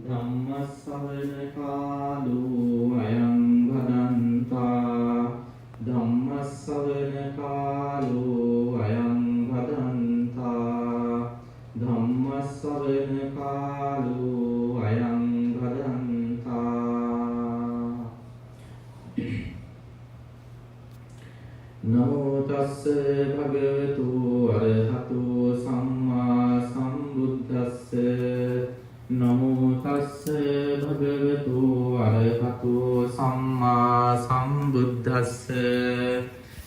Dhamma savana kalu ayam bhadanta. Dhamma savana kalu ayam bhadanta. Dhamma savana kalu ayam bhadanta. Namo tassa bhagavatu arahatu samma sambuddhassa. Namo tassa bhagavatu arahatu samma sambuddhassa.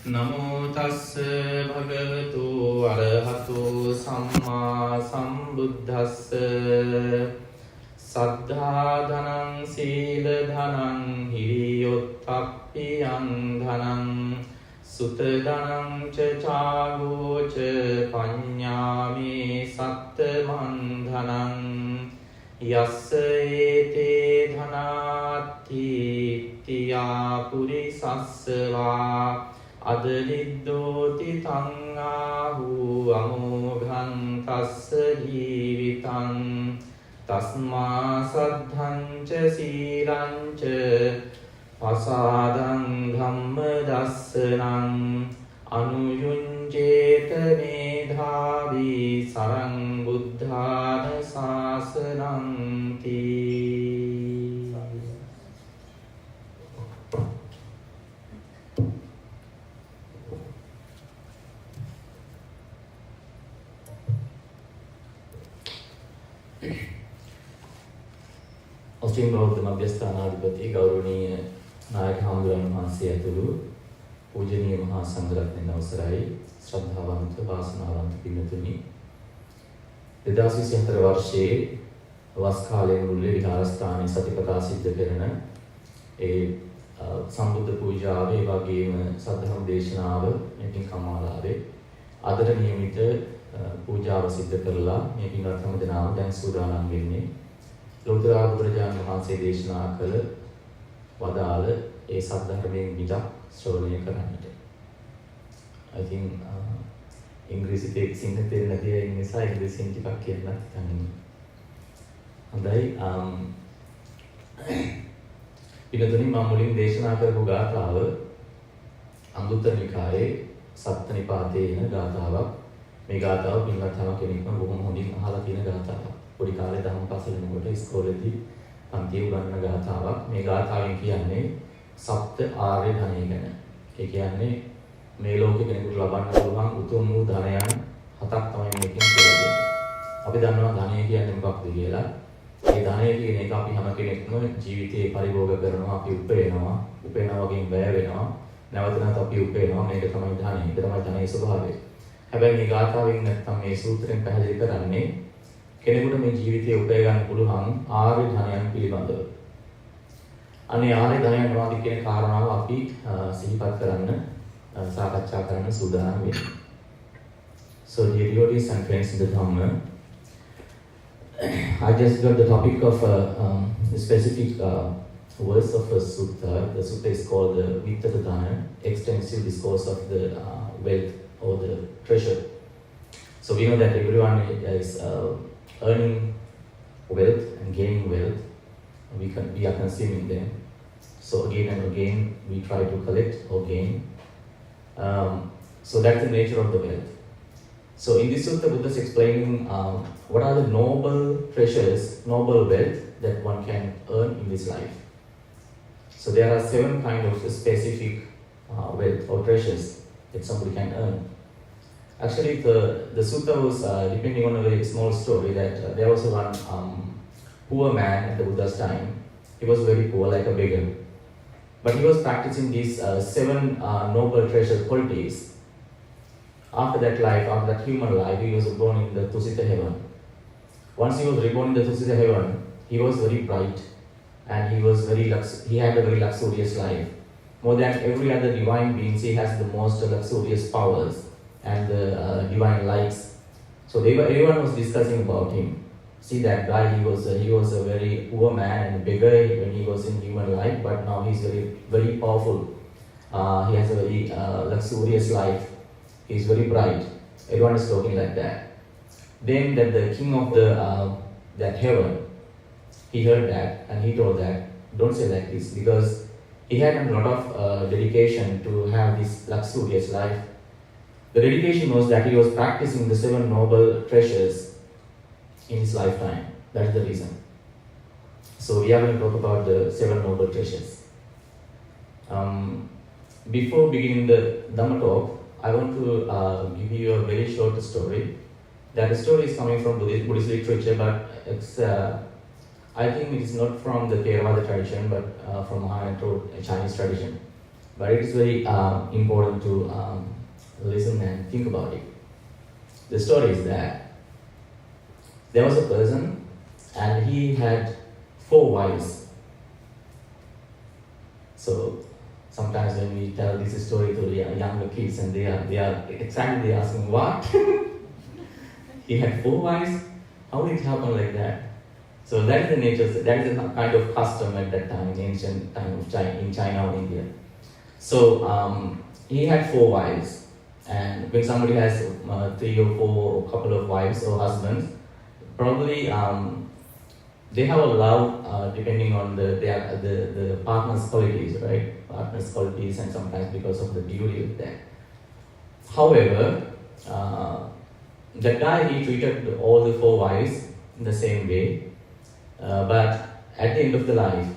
Namo tassa bhagavatu arahatu samma sambuddhassa. Saddha dhanam sila dhanam hiriyottappiyan dhanam Sutta dhanam ca chāgo ca paññāmi sattamam dhanam Yassa ete dhanātti ittiyā purisassa adaliddoti taṃ āhu amoghaṃ tassa jīvitam Tasmā saddhaṃ ca sīlaṃ ca Pasādang dhamma dassanam anuyunjeta medhavi sarang buddhāna sāsananti. මුස්ලිම් බෞද්ධ මධ්‍යස්ථානාධිපති ගෞරවනීය නායක හාමුදුරන් වහන්සේ ඇතුළු පූජනීය මහා සංඝරත්නයන් අවසරයි ශ්‍රද්ධාවන්ත වාසනාවන්ත පින්තුනි 2024 වර්ෂයේ වස් කාලයේ මුළුල්ලේ විහාරස්ථානයේ සතිපතා සිද්ධ කරන ඒ සම්බුද්ධ පූජාවේ වගේම සද්ධර්ම දේශනාව මෙකින් කමාලාවේ අදට නියමිත පූජාව සිද්ධ කරලා මේ පින්වත් හැම දෙනාම දැන් සූදානම් වෙන්නේ ලෝතර බුදුරජාණන් වහන්සේ දේශනා කළ වදාළ ඒ සද්ධර්මයෙන් විදක් ශ්‍රවණය කරන්නට. I think ඉංග්‍රීසි තේ සිංහල තේ නැති ඒ නිසා ඉංග්‍රීසියෙන් ටිකක් කියන්න හිතන්නේ. හොඳයි පිළිතුරින් මම මුලින් දේශනා කරපු ගාථාව අංගුත්තර නිකායේ සත්ත නිපාතයේ එන ගාථාවක්. මේ ගාථාව පින්වත් හැම කෙනෙක්ම බොහොම හොඳින් අහලා තියෙන ගාථාවක්. පොඩි කාලේ ධම්ම පාසල යනකොට ඉස්කෝලේදී පන්තියේ උගන්වන ගාථාවක්. මේ ගාථාවෙන් කියන්නේ සප්ත ආර්ය ධනය ගැන. ඒ කියන්නේ මේ ලෝකේ කෙනෙකුට ලබන්න පුළුවන් උතුම් වූ ධනයන් හතක් තමයි මේකෙන් කියලා දෙන්නේ. අපි දන්නවා ධනය කියන්නේ මොකක්ද කියලා. ඒ ධනය කියන එක අපි හැම කෙනෙක්ම ජීවිතේ පරිභෝග කරනවා, අපි උපයනවා, උපයනවා වගේම වැය වෙනවා, නැවත නැවත අපි උපයනවා. මේක තමයි ධනය. ඒක තමයි ධනයේ ස්වභාවය. හැබැයි මේ ගාථාවෙන් නැත්නම් මේ සූත්‍රයෙන් පැහැදිලි කරන්නේ කෙනෙකුට මේ ජීවිතයේ උපය ගන්න පුළුවන් ආර්ය ධනයන් පිළිබඳව. අනේ ආර්ය ධනයන් මොනවද කියන කාරණාව අපි සිහිපත් කරන්න සාකච්ඡා කරන්න සූදානම් වෙන්නේ. So dear devotees and friends in the Dhamma, I just got the topic of a specific verse of a sutta. The sutta is called the Vittata-dana, extensive discourse of the wealth or the treasure. So we know that everyone is earning wealth and gaining wealth. We are consuming them. So again and again we try to collect or gain. So that's the nature of the wealth. So in this sutta, Buddha is explaining what are the noble treasures, noble wealth that one can earn in this life. So there are 7 kinds of specific wealth or treasures that somebody can earn. Actually, the sutta was depending on a very small story that there was one poor man at the Buddha's time. He was very poor, like a beggar. But he was practicing these 7 noble treasure qualities. After that life, after that human life, he was born in the Tusita heaven. Once he was reborn in the Tusita heaven, he was very bright and he had a very luxurious life. More than every other divine being, he has the most luxurious powers and the divine lights. So everyone was discussing about him. See that guy, he was a very poor man and beggar when he was in human life, but now he's very powerful. He has a very luxurious life. He's very bright. Everyone is talking like that. Then that the king of that heaven, he heard that and he told that, don't say like this, because he had a lot of dedication to have this luxurious life. The dedication was that he was practicing the 7 noble treasures in his lifetime. That's the reason. So we are going to talk about the 7 noble treasures. Before beginning the Dhamma talk, I want to give you a very short story. That story is coming from Buddhist literature, but it's I think it is not from the Theravada tradition, but from a Chinese tradition. But it is very important to listen and think about it. The story is that there was a person and he had 4 wives. So sometimes when we tell this story to the younger kids and they are exactly asking, what? He had 4 wives? How did it happen like that? So that is the nature, that is the kind of custom at that time, in ancient time of China, in China or India. So he had 4 wives, and when somebody has 3 or 4 or couple of wives or husbands, probably they have a love depending on the partner's qualities, right? Partner's qualities, and sometimes because of the beauty of that. However, that guy, he treated all the 4 wives in the same way. But at the end of the life,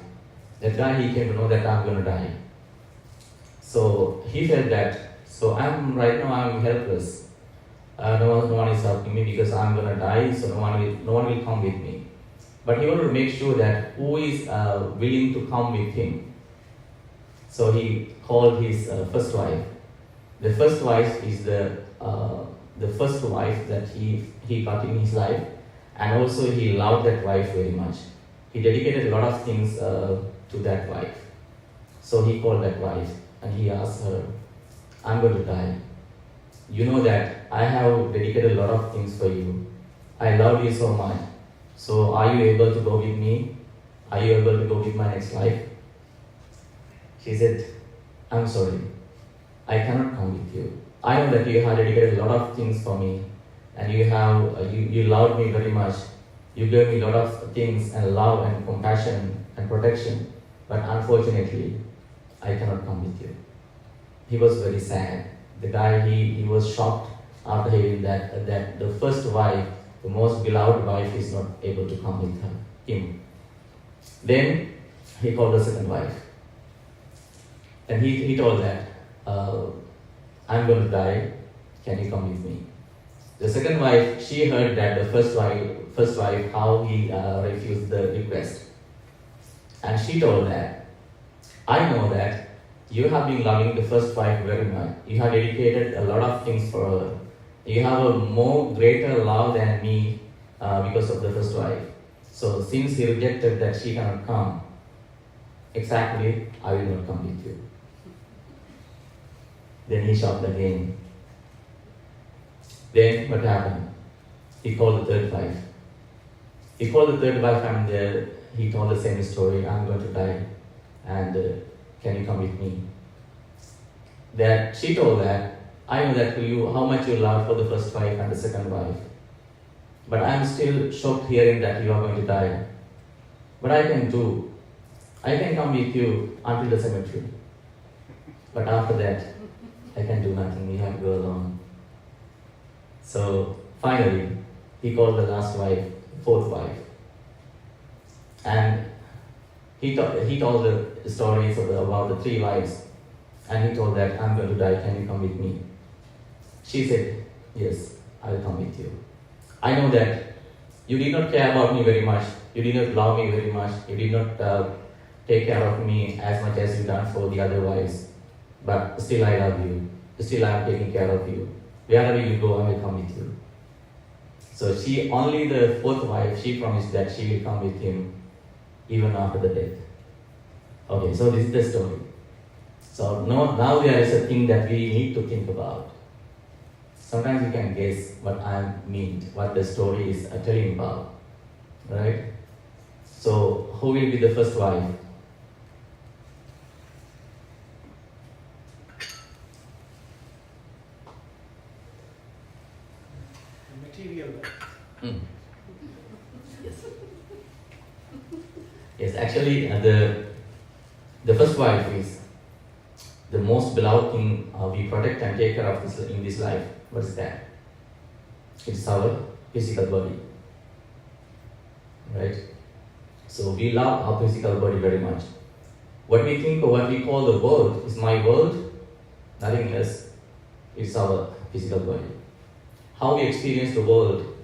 that guy, he came to know that I'm going to die. So he felt that, so right now I'm helpless. No one is helping me because I'm going to die, so no one will come with me. But he wanted to make sure that who is willing to come with him. So he called his first wife. The first wife is the first wife that he got in his life. And also he loved that wife very much. He dedicated a lot of things to that wife. So he called that wife and he asked her, I'm going to die. You know that I have dedicated a lot of things for you. I love you so much. So are you able to go with me? Are you able to go with my next life? She said, I'm sorry. I cannot come with you. I know that you have dedicated a lot of things for me. And you loved me very much. You gave me a lot of things and love and compassion and protection. But unfortunately, I cannot come with you. He was very sad. The guy, he was shocked after hearing that the first wife, the most beloved wife, is not able to come with him. Then he called the second wife. And he told that, I'm going to die. Can you come with me? The second wife, she heard that the first wife, how he refused the request. And she told that, I know that you have been loving the first wife very much. You have dedicated a lot of things for her. You have a more greater love than me because of the first wife. So since he rejected that she cannot come, exactly, I will not come with you. Then he shocked again. Then what happened? He called the third wife. He called the third wife and he told the same story. I'm going to die and can you come with me? That she told that, I know that how much you love for the first wife and the second wife. But I'm still shocked hearing that you are going to die. But I can come with you until the cemetery. But after that, I can do nothing. We have to go alone. So finally, he called the last wife, fourth wife. And he told the stories about the 3 wives. And he told that, I'm going to die, can you come with me? She said, yes, I will come with you. I know that you did not care about me very much. You did not love me very much. You did not take care of me as much as you done for the other wives. But still I love you. Still I am taking care of you. Wherever you go, I will come with you. So only the fourth wife, she promised that she will come with him even after the death. Okay, so this is the story. So now there is a thing that we need to think about. Sometimes you can guess what I mean, what the story is telling about, right? So who will be the first wife? Material. Yes. actually the first wife is the most beloved thing we protect and take care of in this life. What is that? It's our physical body, right? So we love our physical body very much. What we think or what we call the world is my world, nothing else. It's our physical body. How we experience the world,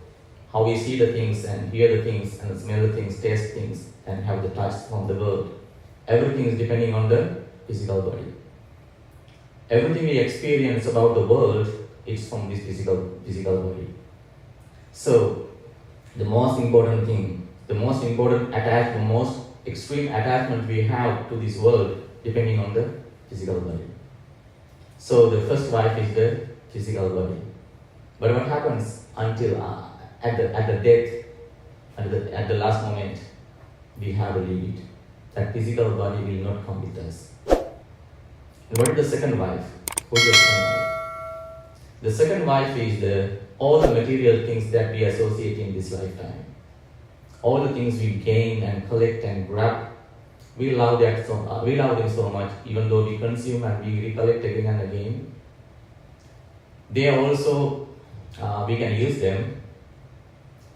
how we see the things and hear the things and smell the things, taste things and have the touch from the world. Everything is depending on the physical body. Everything we experience about the world is from this physical body. So the most important thing, the most important attachment, the most extreme attachment we have to this world depending on the physical body. So the first wife is the physical body. But what happens until at the death, at the last moment, we have to leave it. That physical body will not come with us. And what is the second wife? Who is the second wife? The second wife is all the material things that we associate in this lifetime. All the things we gain and collect and grab, we love them so much, even though we consume and we recollect again and again. They are also, we can use them,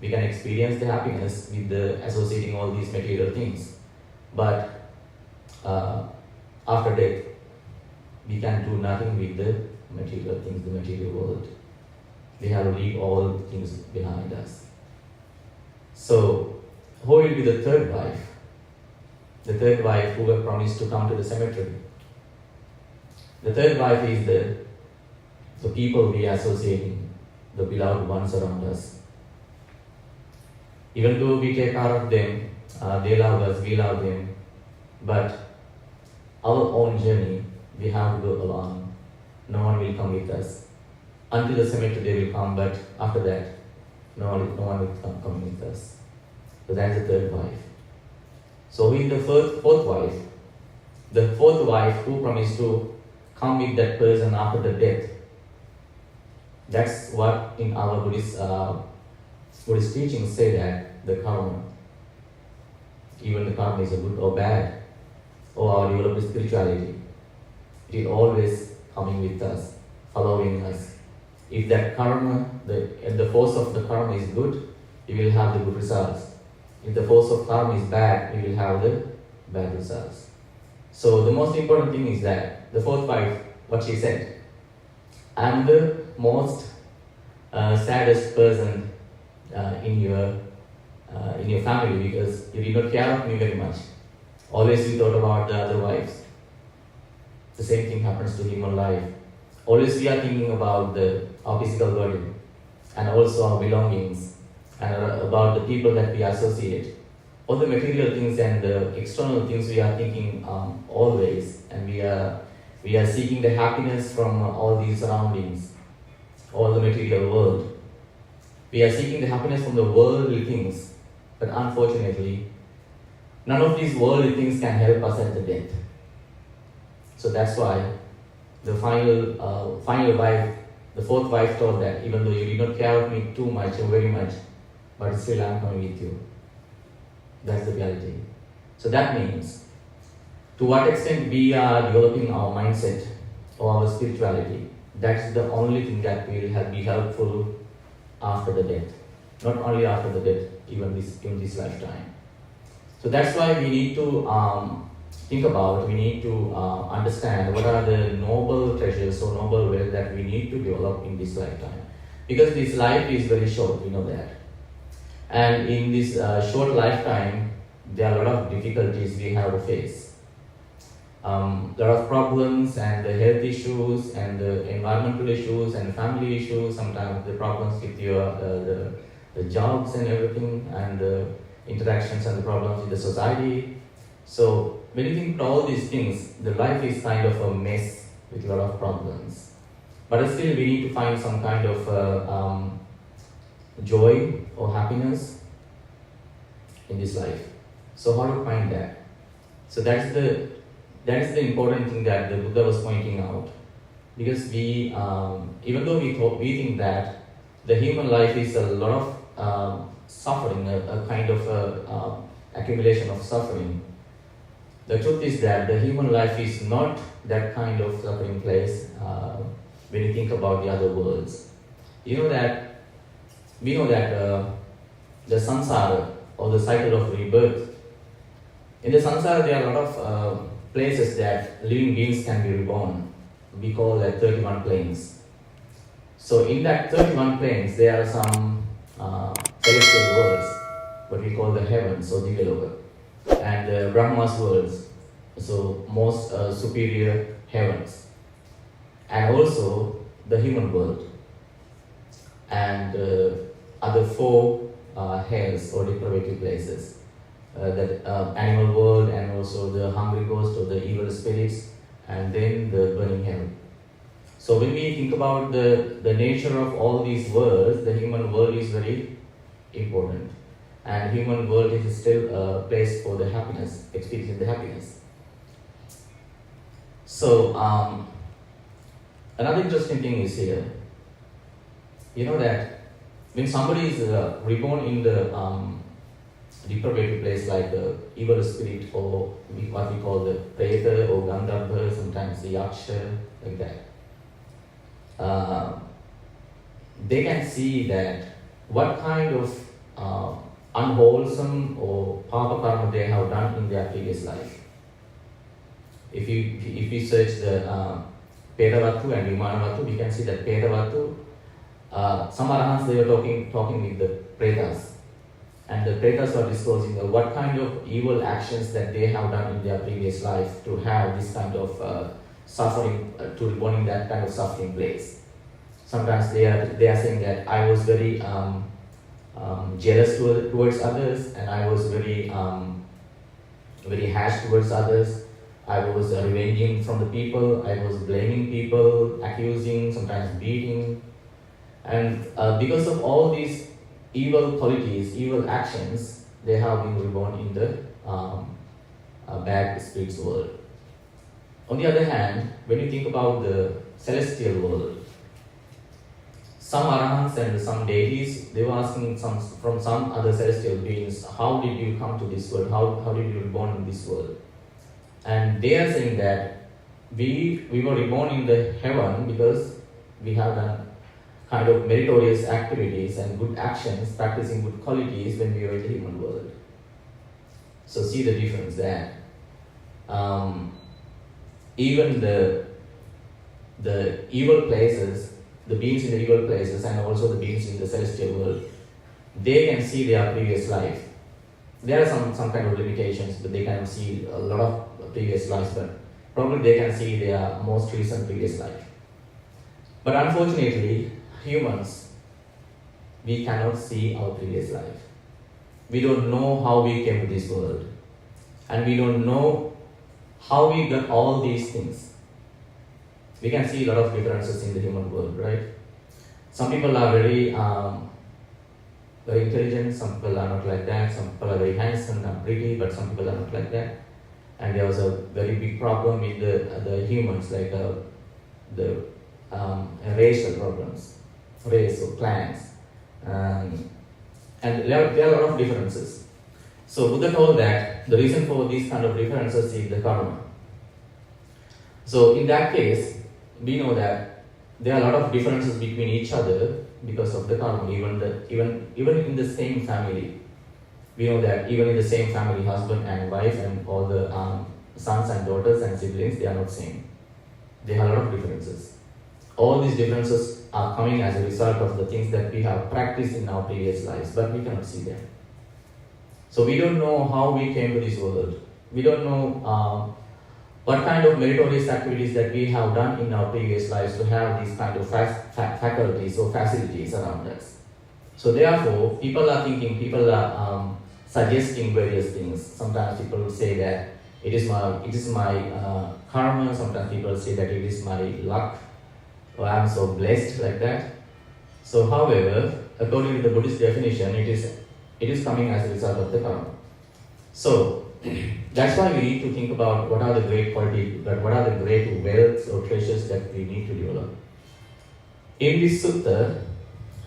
we can experience the happiness with associating all these material things. But after death, we can do nothing with the material things, the material world. We have to leave all things behind us. So, who will be the third wife? The third wife who were promised to come to the cemetery. The third wife is the people we are associating, the beloved ones around us. Even though we take care of them, they love us, we love them, but our own journey, we have to go alone. No one will come with us. Until the cemetery they will come, but after that, no one will come with us. So that's the third wife. So who is the fourth wife? The fourth wife who promised to come with that person after the death. That's what in our Buddhist teachings say that the karma, even the karma is a good or bad, or our developed spirituality, it is always coming with us, following us. If that karma, the force of the karma is good, we will have the good results. If the force of karma is bad, we will have the bad results. So the most important thing is that the fourth wife, what she said, I am the most saddest person in your family because you did not care of me very much. Always you thought about the other wives. The same thing happens to human life. Always we are thinking about our physical body and also our belongings and about the people that we associate. All the material things and the external things we are thinking always, and we are seeking the happiness from all these surroundings, all the material world. We are seeking the happiness from the worldly things, but unfortunately, none of these worldly things can help us at the death. So that's why the final wife, the fourth wife told that even though you did not care of me too much or very much, but still I am coming with you. That's the reality. So that means, to what extent we are developing our mindset or our spirituality, that's the only thing that will be helpful after the death. Not only after the death, even in this lifetime. So that's why we need to think about, we need to understand what are the noble treasures or noble wealth that we need to develop in this lifetime. Because this life is very short, we know that. And in this short lifetime, there are a lot of difficulties we have to face. There are problems and the health issues and the environmental issues and family issues, sometimes the problems with your the jobs and everything, and the interactions and the problems with the society. So when you think about all these things, the life is kind of a mess with a lot of problems. But still we need to find some kind of joy or happiness in this life. So how to find that? So that is the important thing that the Buddha was pointing out. Because we, even though we think that the human life is a lot of suffering, a kind of a accumulation of suffering. The truth is that the human life is not that kind of suffering place when you think about the other worlds. We know that the samsara, or the cycle of rebirth, in the samsara there are a lot of places that living beings can be reborn. We call that 31 planes. So in that 31 planes there are some celestial worlds, what we call the heavens or Divyaloka, and Brahma's worlds, so most superior heavens, and also the human world, and other 4 hells or depraved places, that animal world, and also the hungry ghost or the evil spirits, and then the burning hell. So when we think about the nature of all these worlds, the human world is very important, and human world is still a place for the happiness, experiencing the happiness. So another interesting thing is here, you know that when somebody is reborn in the depraved place like the evil spirit, or what we call the preta or gandharva, sometimes the yaksha, like that, they can see that what kind of unwholesome or papa karma they have done in their previous life. If you search the Pedavattu and Vimanavattu, we can see that Pedavattu, some arahants, they were talking with the pretas, and the pretas were disclosing what kind of evil actions that they have done in their previous life to have this kind of suffering, to reborn in that kind of suffering place. Sometimes they are saying that I was very jealous towards others, and I was very harsh towards others. I was revenging from the people, I was blaming people, accusing, sometimes beating. And because of all these evil qualities, evil actions, they have been reborn in the bad spirits world. On the other hand, when you think about the celestial world, some arahants and some deities, they were asking from some other celestial beings, how did you come to this world? How did you reborn in this world? And they are saying that we were reborn in the heaven because we have done kind of meritorious activities and good actions, practicing good qualities when we were in the human world. So see the difference there. Even the evil places, the beings in the evil places, and also the beings in the celestial world, they can see their previous life. There are some kind of limitations, but they can see a lot of previous lives, but probably they can see their most recent previous life. But unfortunately, humans, we cannot see our previous life. We don't know how we came to this world, and we don't know how we got all these things. We can see a lot of differences in the human world, right? Some people are very intelligent, some people are not like that, some people are very handsome and pretty, but some people are not like that. And there was a very big problem with the humans, like the racial problems, race or clans, and there are a lot of differences. So Buddha told that the reason for these kind of differences is the karma. So in that case, we know that there are a lot of differences between each other because of the karma. Even in the same family, we know that even in the same family, husband and wife and all the sons and daughters and siblings, they are not same. They have a lot of differences. All these differences are coming as a result of the things that we have practiced in our previous lives, but we cannot see them. So we don't know how we came to this world. We don't know what kind of meritorious activities that we have done in our previous lives to have these kind of faculties or facilities around us. So therefore, people are suggesting various things. Sometimes people will say that it is my karma. Sometimes people say that it is my luck, or I am so blessed, like that. So, however, according to the Buddhist definition, it is coming as a result of the karma. So that's why we need to think about what are the great qualities, what are the great wealths or treasures that we need to develop. In this sutta,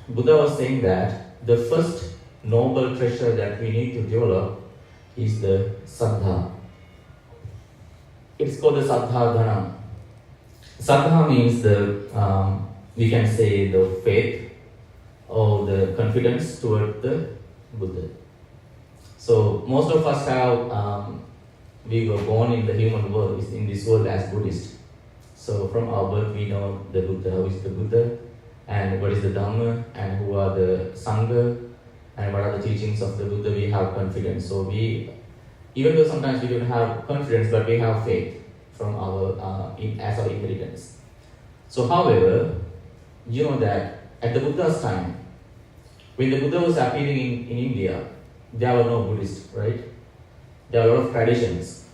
Buddha was saying that the first noble treasure that we need to develop is the Saddha. It's called the Saddha Dhana. Saddha means we can say the faith or the confidence toward the Buddha. So most of us have, we were born in the human world, in this world as Buddhist. So from our birth we know the Buddha, who is the Buddha, and what is the Dhamma, and who are the Sangha, and what are the teachings of the Buddha. We have confidence. So we, even though sometimes we don't have confidence, but we have faith from our as our inheritance. So however, you know that at the Buddha's time, when the Buddha was appearing in India, there were no Buddhists, right? There were a lot of traditions.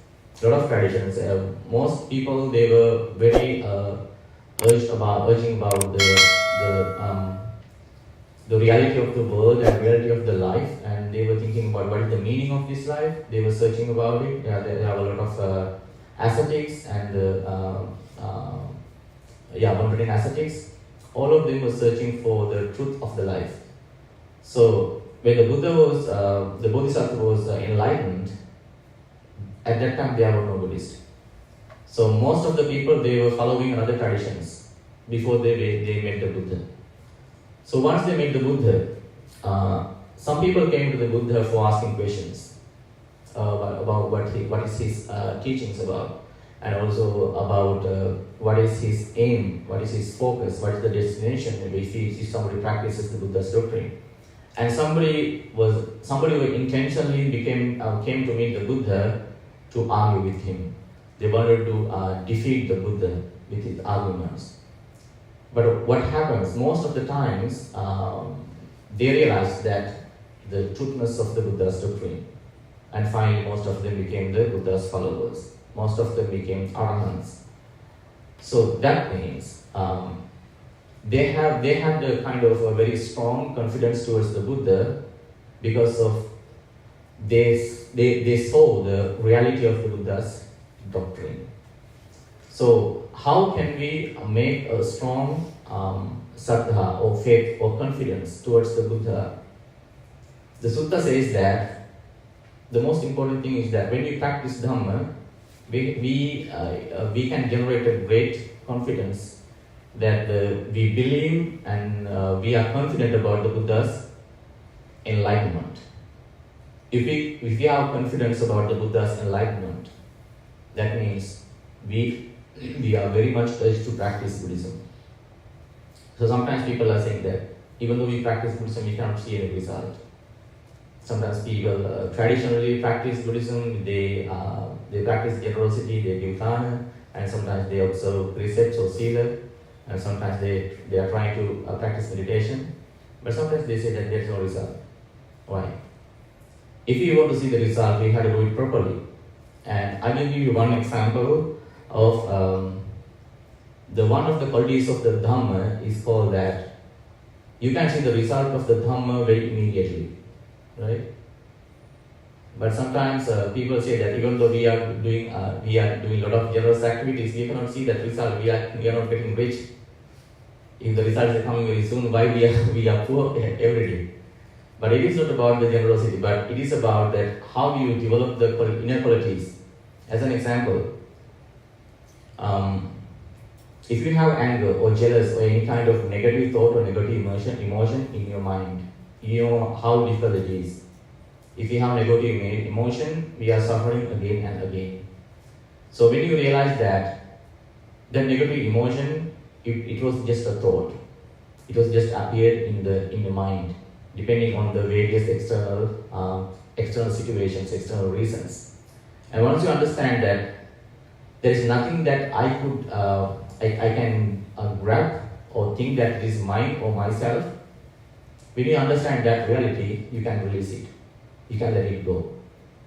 Most people, they were very urging about the reality of the world and reality of the life, and they were thinking about what is the meaning of this life. They were searching about it. There are a lot of ascetics and Buddhist ascetics. All of them were searching for the truth of the life. So when the Buddha was, the Bodhisattva was enlightened, at that time there were no Buddhists. So most of the people, they were following other traditions before they met the Buddha. So once they met the Buddha, some people came to the Buddha for asking questions about what is his teachings about, and also about what is his aim, what is his focus, what is the destination if somebody practices the Buddha's doctrine. And somebody who intentionally came to meet the Buddha to argue with him. They wanted to defeat the Buddha with his arguments. But what happens, most of the times, they realized that the truthness of the Buddha's doctrine. And finally, most of them became the Buddha's followers. Most of them became arahants. So that means they had the kind of a very strong confidence towards the Buddha because of they saw the reality of the Buddha's doctrine. So how can we make a strong saddha or faith or confidence towards the Buddha? The sutta says that the most important thing is that when we practice Dhamma, we can generate a great confidence that we believe and we are confident about the Buddha's enlightenment. If we have confidence about the Buddha's enlightenment, that means we are very much urged to practice Buddhism. So sometimes people are saying that even though we practice Buddhism, we cannot see any result. Sometimes people traditionally practice Buddhism, they practice generosity, they give dana, and sometimes they observe precepts or sila, and sometimes they are trying to practice meditation, but sometimes they say that there is no result. Why? If you want to see the result, we have to do it properly. And I will give you one example of one of the qualities of the Dhamma is called that you can see the result of the Dhamma very immediately, right? But sometimes people say that even though we are doing a lot of generous activities, we cannot see that result. We are not getting rich. If the results are coming very soon, why we are poor every day? But it is not about the generosity, but it is about that how you develop the inner qualities. As an example, if you have anger or jealous or any kind of negative thought or negative emotion in your mind, you know how difficult it is. If you have negative emotion, we are suffering again and again. So when you realize that negative emotion, it was just a thought. It was just appeared in the mind, depending on the various external situations, external reasons. And once you understand that there is nothing that I can grab or think that it is mine or myself, when you understand that reality, you can release it. You can let it go.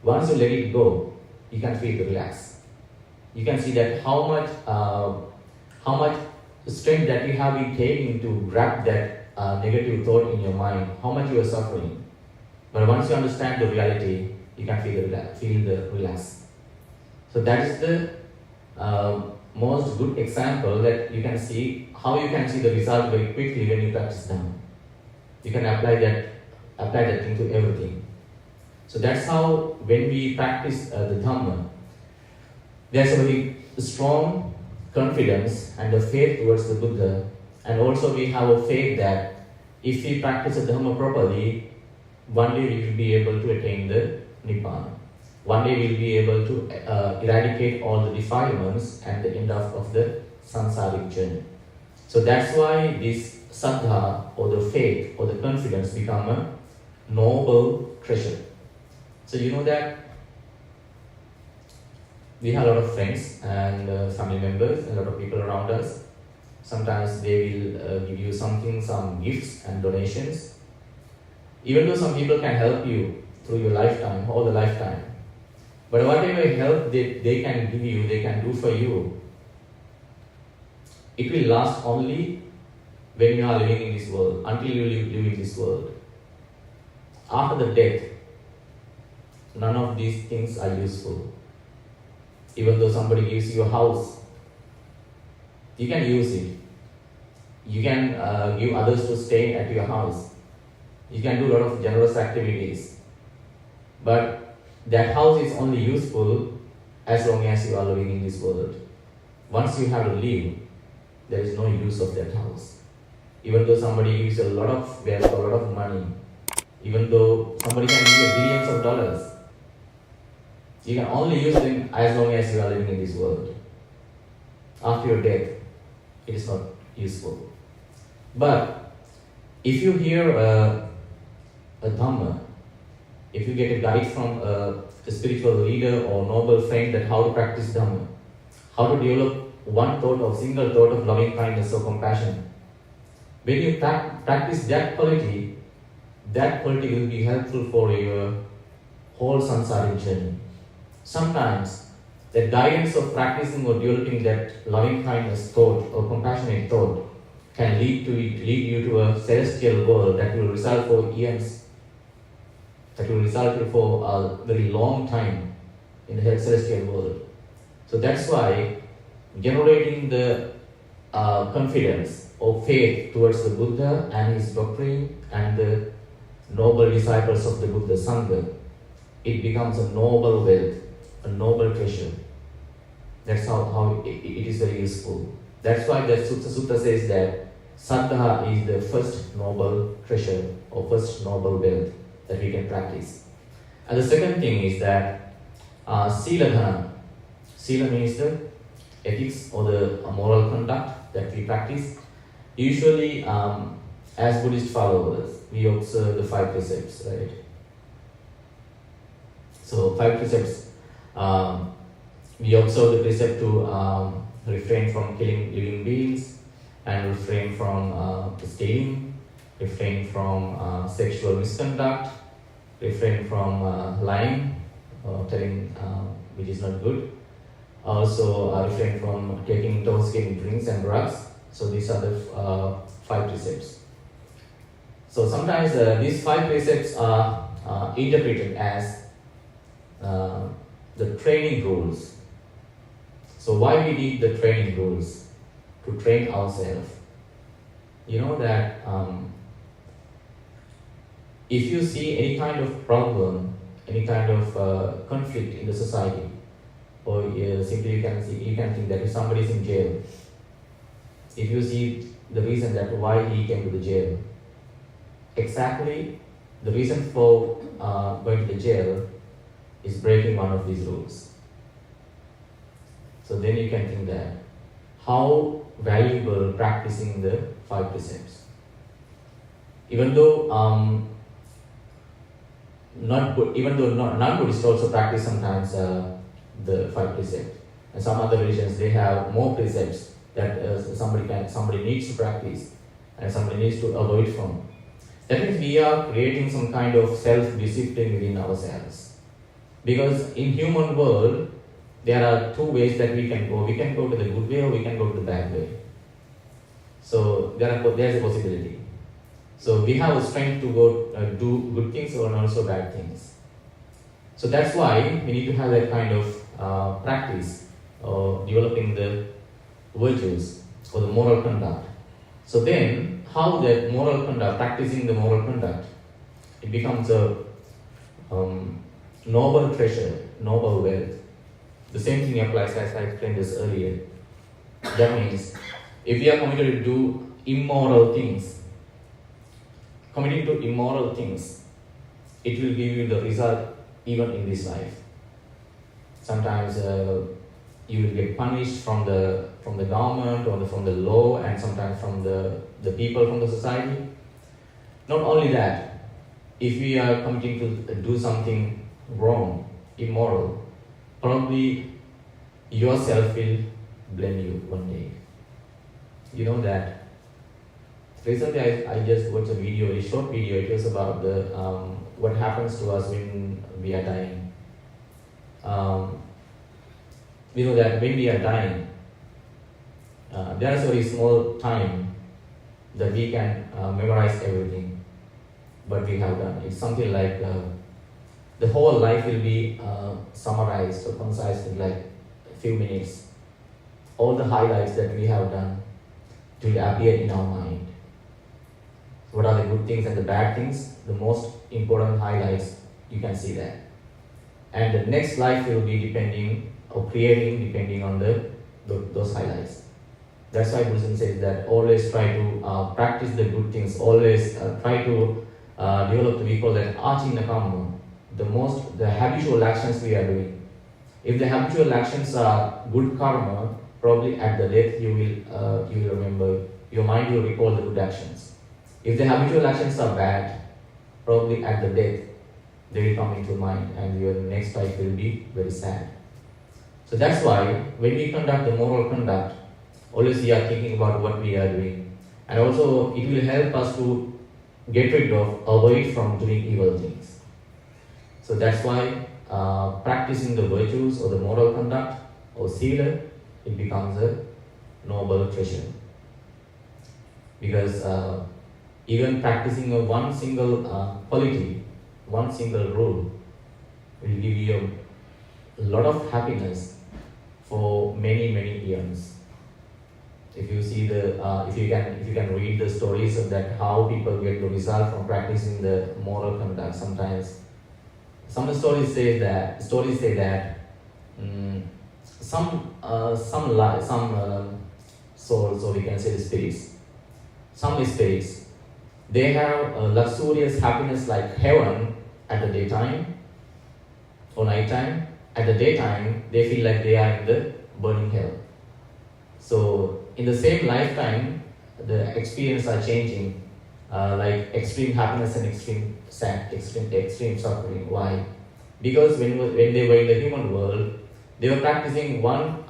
Once you let it go, you can feel relaxed. You can see that how much strength that you have been taking to grab that negative thought in your mind, how much you are suffering. But once you understand the reality, you can feel the relax. So that is the most good example that you can see how you can see the result very quickly when you practice Dhamma. You can apply that thing to everything. So that's how when we practice the Dhamma, there's a very strong confidence and a faith towards the Buddha, and also we have a faith that if we practice the Dhamma properly, one day we will be able to attain the Nibbana. One day we will be able to eradicate all the defilements and the end of the samsaric journey. So that's why this saddha or the faith or the confidence become a noble treasure. So you know that we have a lot of friends and family members, a lot of people around us. Sometimes they will give you something, some gifts and donations. Even though some people can help you through your lifetime, all the lifetime. But whatever help they can give you, they can do for you, it will last only when you are living in this world, until you live in this world. After the death, none of these things are useful. Even though somebody gives you a house, you can use it. You can give others to stay at your house. You can do a lot of generous activities. But that house is only useful as long as you are living in this world. Once you have to leave, there is no use of that house. Even though somebody gives you a lot of wealth, a lot of money, even though somebody can give you billions of dollars, you can only use them as long as you are living in this world. After your death, it is not useful. But if you hear a Dhamma, if you get a guide from a spiritual leader or noble friend that how to practice Dhamma, how to develop one thought or single thought of loving kindness or compassion, when you practice that quality will be helpful for your whole samsaric journey. Sometimes the guidance of practicing or developing that loving kindness thought or compassionate thought can lead you to a celestial world that will result for eons, that will result for a very long time in the celestial world. So that's why generating the confidence or faith towards the Buddha and his doctrine and the noble disciples of the Buddha Sangha, it becomes a noble wealth, a noble treasure. That's how it is very useful. That's why the Sutta says that Saddha is the first noble treasure or first noble wealth that we can practice. And the second thing is that Sila Dhana. Sila means the ethics or the moral conduct that we practice. Usually, as Buddhist followers, we observe the 5 precepts, right? So 5 precepts. We observe the precept to refrain from killing living beings, and refrain from stealing, refrain from sexual misconduct, refrain from lying, telling which is not good. Also refrain from taking intoxicating drinks and drugs. So these are the 5 precepts. So sometimes these 5 precepts are interpreted as the training rules. So why we need the training rules? To train ourselves. You know that if you see any kind of problem, any kind of conflict in the society, or simply you can think that if somebody is in jail, if you see the reason that why he came to the jail, exactly the reason for going to the jail is breaking one of these rules. So then you can think that how valuable practicing the 5 precepts. Even though non-Buddhists also practice sometimes the 5 precepts, and some other religions they have more precepts that somebody needs to practice and somebody needs to avoid from. That means we are creating some kind of self-discipline within ourselves. Because in human world, there are 2 ways that we can go. We can go to the good way or we can go to the bad way. So there's a possibility. So we have a strength to go do good things or also bad things. So that's why we need to have that kind of practice of developing the virtues or the moral conduct. So then, how that moral conduct, practicing the moral conduct, it becomes a noble treasure, noble wealth. The same thing applies as I explained this earlier. That means if we are committed to do immoral things, committing to immoral things, it will give you the result even in this life. Sometimes you will get punished from the government or from the law, and sometimes from the people, from the society. Not only that, if we are committing to do something wrong, immoral, probably yourself will blame you one day. You know that. Recently, I just watched a short video. It was about what happens to us when we are dying. We know that when we are dying, there is a very small time that we can memorize everything what we have done. It's something like the whole life will be summarized or concised in like a few minutes. All the highlights that we have done will appear in our mind. What are the good things and the bad things? The most important highlights, you can see that. And the next life will be depending on those highlights. That's why Buddhism says that always try to practice the good things, always try to develop we call that achina karma, the habitual actions we are doing. If the habitual actions are good karma, probably at the death you will remember, your mind will recall the good actions. If the habitual actions are bad, probably at the death they will come into mind and your next life will be very sad. So that's why when we conduct the moral conduct, always we are thinking about what we are doing. And also it will help us to get rid of, avoid from doing evil things. So that's why practicing the virtues or the moral conduct or sila, it becomes a noble treasure. Because even practicing one single quality, one single rule will give you a lot of happiness for many eons. If you see if you can read the stories of that, how people get the result from practicing the moral conduct. Sometimes some stories say that some souls, or we can say the spirits, some spirits, they have a luxurious happiness like heaven at the daytime or nighttime. At the daytime, they feel like they are in the burning hell. So in the same lifetime, the experience are changing, like extreme happiness and extreme suffering. Why? Because when they were in the human world, they were practicing one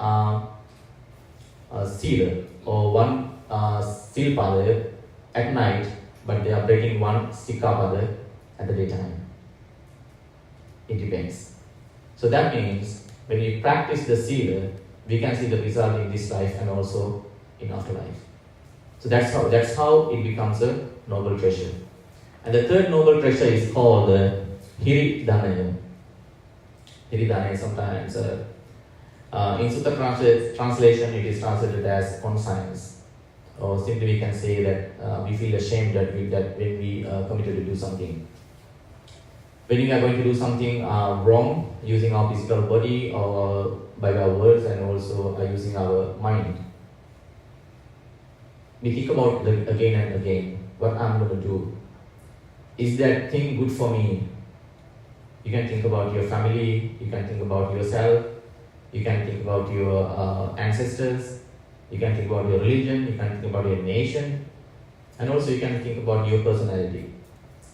sila or one silpada at night, but they are breaking one sikkhapada at the daytime. It depends. So that means when we practice the sila, we can see the result in this life and also in afterlife. So that's how it becomes a noble treasure. And the third noble treasure is called Hiridana. Hiridana sometimes in Sutta translation it is translated as conscience. Or simply we can say that we feel ashamed that when we committed to do something. When we are going to do something wrong using our physical body or by our words and also using our mind, we think about again and again what I'm going to do. Is that thing good for me? You can think about your family, you can think about yourself, you can think about your ancestors, you can think about your religion, you can think about your nation, and also you can think about your personality.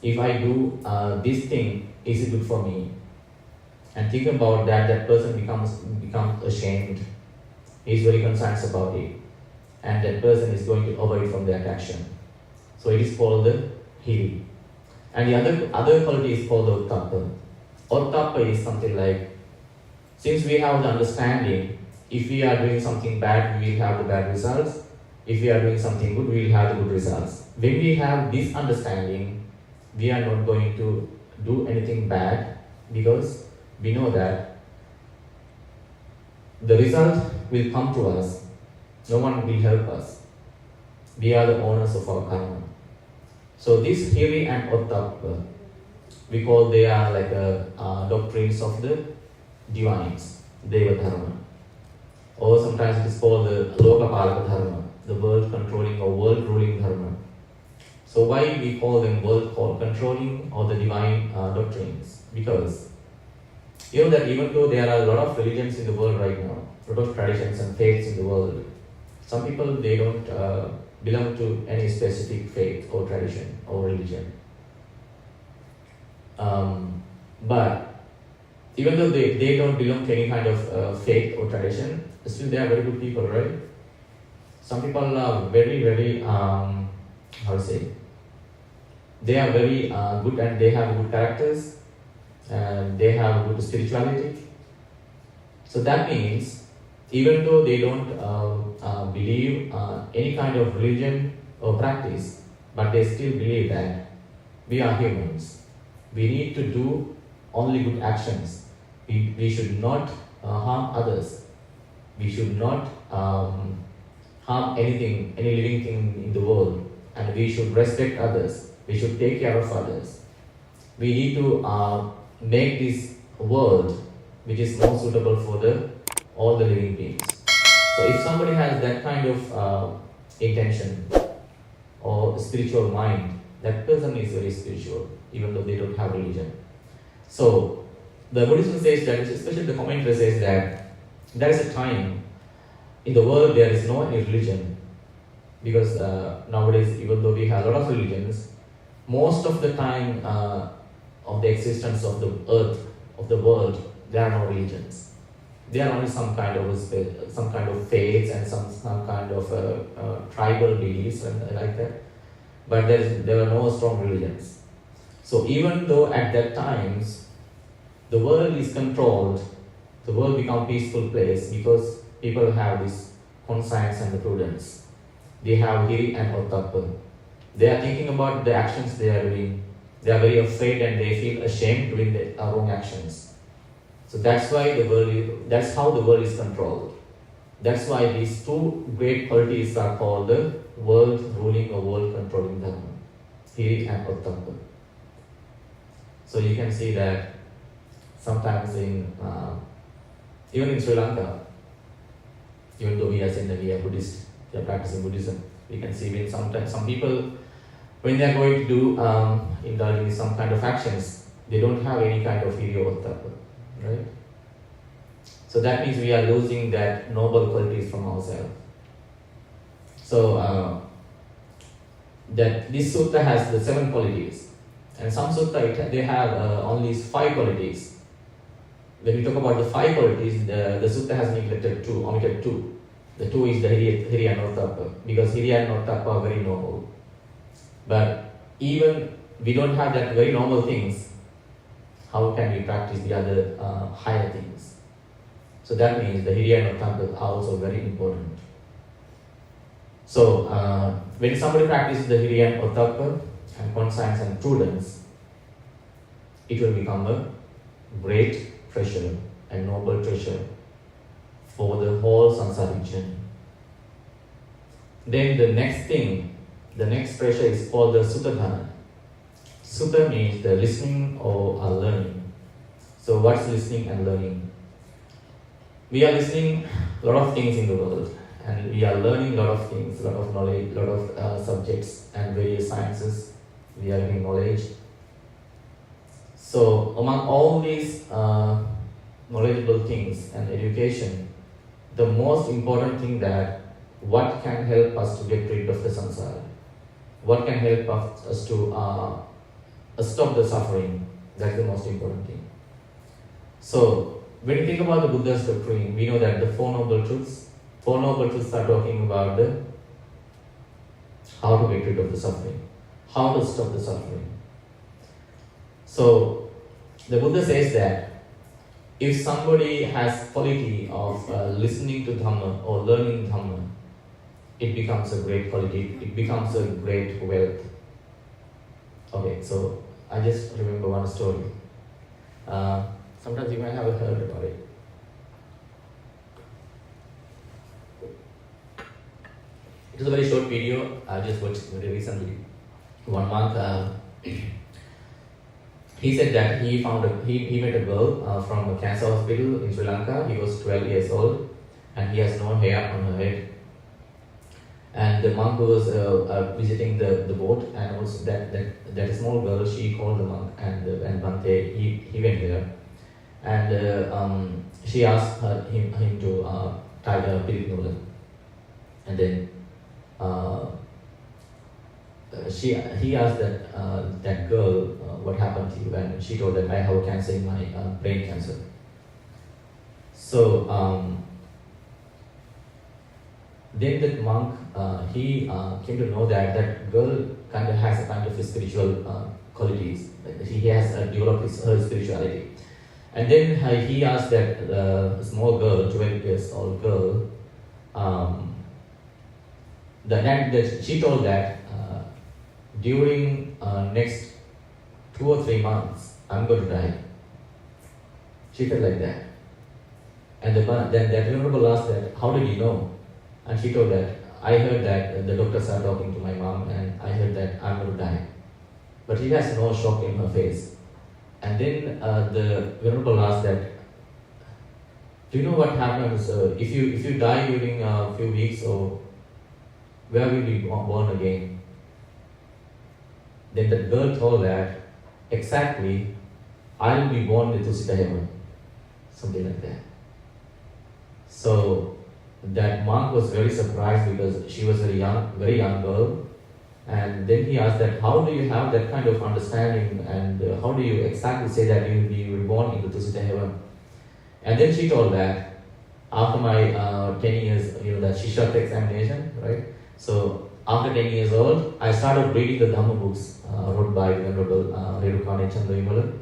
If I do this thing, is it good for me? And think about that person becomes ashamed. He is very concerned about it. And that person is going to avoid from that action. So it is called the hiri. And the other quality is called the ottappa. Ottappa is something like, since we have the understanding, if we are doing something bad, we will have the bad results. If we are doing something good, we will have the good results. When we have this understanding, we are not going to do anything bad because we know that the result will come to us. No one will help us. We are the owners of our karma. So this hiri and ottappa, we call they are like doctrines of the divines, Deva Dharma. Or sometimes it is called the Lokapalaka Dharma, the world controlling or world ruling Dharma. So why we call them world controlling or the divine doctrines? Because you know that even though there are a lot of religions in the world right now, a lot of traditions and faiths in the world, some people they don't belong to any specific faith or tradition or religion. But even though they don't belong to any kind of faith or tradition, still they are very good people, right? Some people are very, how to say, they are very good and they have good characters and they have good spirituality. So that means even though they don't believe any kind of religion or practice, but they still believe that we are humans. We need to do only good actions. We should not harm others. We should not harm anything, any living thing in the world. And we should respect others. We should take care of others. We need to make this world which is more suitable for all the living beings. So if somebody has that kind of intention or spiritual mind, that person is very spiritual, even though they don't have religion. So the Buddhism says that, especially the commentary says that there is a time in the world there is no any religion, because nowadays even though we have a lot of religions, most of the time of the existence of the earth, of the world, there are no religions. There are only some kind of faiths and some kind of tribal beliefs and like that. But there were no strong religions. So even though at that times the world is controlled, the world becomes peaceful place because people have this conscience and the prudence. They have hiri and ottappa. They are thinking about the actions they are doing. They are very afraid and they feel ashamed doing their wrong actions. So that's why that's how the world is controlled. That's why these two great qualities are called the world ruling or world controlling Dhamma, hiri and ottappa. So you can see that sometimes even in Sri Lanka, even though we are saying that we are Buddhist, we are practicing Buddhism, we can see when sometimes some people, when they are going to do indulge in some kind of actions, they don't have any kind of hiri or ottappa, right? So that means we are losing that noble qualities from ourselves. So that this sutta has the 7 qualities, and some sutta they have only 5 qualities. When we talk about the 5 qualities, the sutta has omitted 2. The 2 is the hiri and ottappa, because hiri and ottappa are very noble. But even we don't have that very normal things, how can we practice the other higher things? So that means the hiri and ottappa are also very important. So when somebody practices the hiri and ottappa and conscience and prudence, it will become a great treasure and noble treasure for the whole samsaric journey. Then the next treasure is called the sutta dhana. Sutta means the listening or learning. So what's listening and learning? We are listening a lot of things in the world, and we are learning a lot of things, a lot of knowledge, a lot of subjects and various sciences. We are getting knowledge. So among all these knowledgeable things and education, the most important thing that what can help us to get rid of the samsara, what can help us to stop the suffering, that's the most important thing. So when you think about the Buddha's doctrine, we know that the Four Noble Truths are talking about how to get rid of the suffering, how to stop the suffering. So the Buddha says that if somebody has quality of listening to Dhamma or learning Dhamma, it becomes a great quality, it becomes a great wealth. Okay, so I just remember one story. Sometimes you might have heard about it. It was a very short video I just watched very recently. 1 month, he said that he met a girl from a cancer hospital in Sri Lanka. He was 12 years old and he has no hair on her head. And the monk was visiting the boat, and also that small girl, she called the monk, and Bhante, he went there, and she asked him to tie a pirit noodle, and then he asked that girl what happened to you, and she told that I have cancer in my brain cancer. So then that monk he came to know that girl kind of has a kind of spiritual qualities. He has developed her spirituality, and then he asked that small girl, 12 years old girl, that she told that during next 2 or 3 months I'm going to die. She felt like that, and then that venerable asked that, how did you know? And she told that, I heard that the doctors are talking to my mom, and I heard that I'm going to die. But she has no shock in her face. And then the venerable asked that, do you know what happens if you die during a few weeks, or where will you be born again? Then the girl told that, exactly, I will be born in Tusita heaven. Something like that. So that monk was very surprised because she was very young girl, and then he asked that, how do you have that kind of understanding, and how do you exactly say that you will be reborn into Tusita heaven? And then she told that after my 10 years, that she shot the examination, right? So after 10 years old, I started reading the Dhamma books wrote by the Venerable Redukane Chandravimala,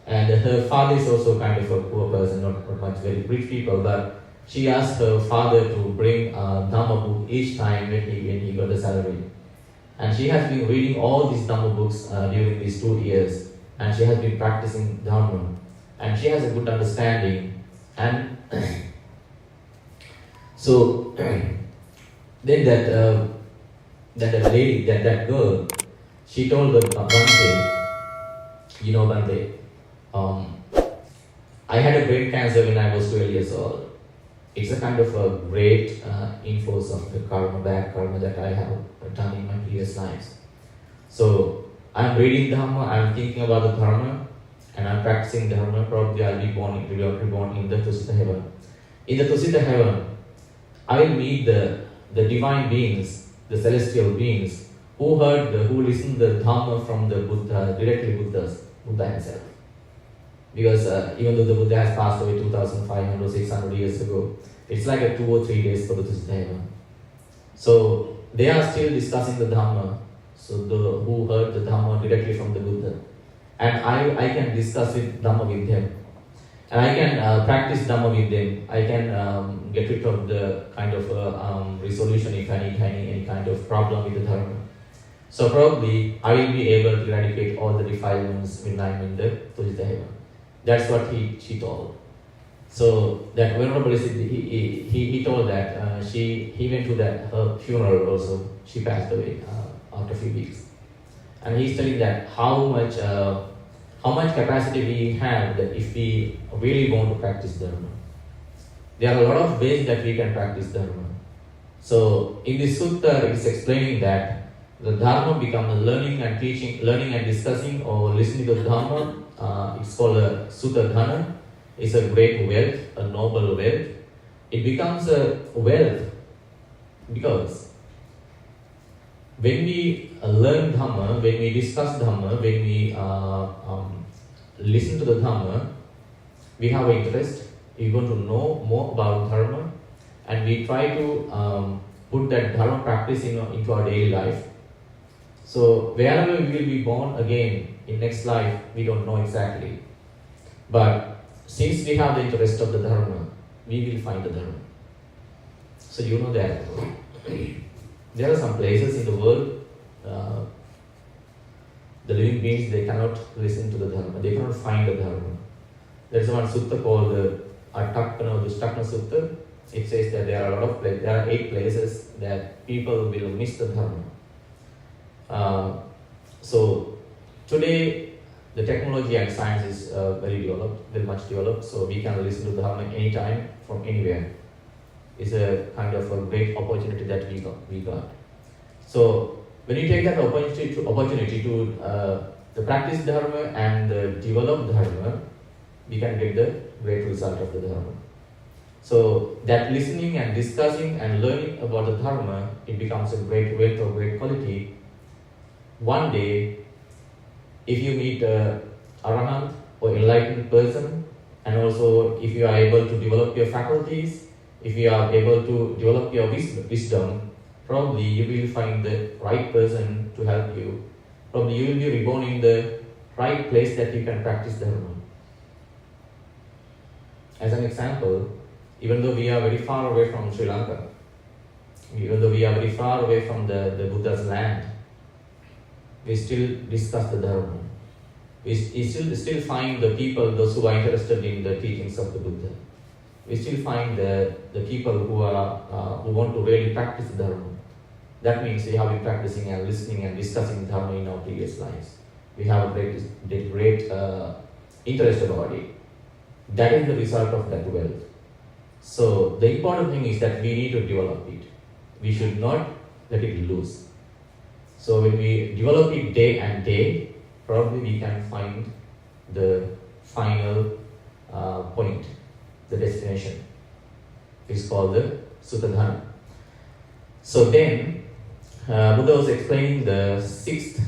and her father is also kind of a poor person, not much very rich people, but she asked her father to bring a Dhamma book each time when he got the salary. And she has been reading all these Dhamma books during these 2 years, and she has been practicing Dhamma, and she has a good understanding. And so then that lady, that girl, she told the Bhante, Bhante, I had a brain cancer when I was 12 years old. It's a kind of a great influence of the bad karma that I have done in my previous lives. So I'm reading Dhamma, I'm thinking about the Dharma, and I'm practicing Dharma. Probably I'll be reborn in the Tusita heaven. In the Tusita heaven, I will meet the divine beings, the celestial beings, who listened the Dhamma from the Buddha, directly Buddha himself. Because even though the Buddha has passed away 2,500 or 600 years ago, it's like a 2 or 3 days for the Tusita heaven. So they are still discussing the Dhamma, so who heard the Dhamma directly from the Buddha. And I can discuss Dhamma with them. And I can practice Dhamma with them. I can get rid of the kind of resolution if I need any kind of problem with the Dharma. So probably I will be able to eradicate all the defilements when I'm in the Tusita heaven. That's what he told. So that Venerable he told that he went to her funeral also. She passed away after a few weeks, and he's telling that how much capacity we have that if we really want to practice Dharma. There are a lot of ways that we can practice Dharma. So in this sutta, it is explaining that the Dharma becomes learning and teaching, learning and discussing, or listening to the Dharma. It's called a Sutta Dhana. It's a great wealth, a noble wealth. It becomes a wealth because when we learn Dhamma, when we discuss Dhamma, when we listen to the Dhamma, we have an interest, we want to know more about Dharma, and we try to put that Dharma practice into our daily life. So wherever we will be born again in next life, we don't know exactly. But since we have the interest of the Dharma, we will find the Dharma. So you know that there are some places in the world, the living beings, they cannot listen to the Dharma, they cannot find the Dharma. There is one sutta called the Attakana Sutta. It says that there are 8 places that people will miss the Dharma. So today the technology and science is very developed, very much developed, so we can listen to Dhamma anytime from anywhere. It's a kind of a great opportunity that we got. So when you take that opportunity to practice Dharma and develop Dharma, we can get the great result of the Dharma. So that listening and discussing and learning about the Dharma, it becomes a great wealth or great quality. One day, if you meet a Arahant or enlightened person, and also if you are able to develop your faculties, if you are able to develop your wisdom, probably you will find the right person to help you. Probably you will be reborn in the right place that you can practice Dharma. As an example, even though we are very far away from Sri Lanka, even though we are very far away from the Buddha's land, we still discuss the Dharma. We still find the people, those who are interested in the teachings of the Buddha. We still find the people who want to really practice the Dharma. That means we have been practicing and listening and discussing Dharma in our previous lives. We have a great interest about it. That is the result of that wealth. So the important thing is that we need to develop it. We should not let it lose. So when we develop it day and day, probably we can find the final point, the destination. It's called the Sutta. So then, Buddha was explaining the sixth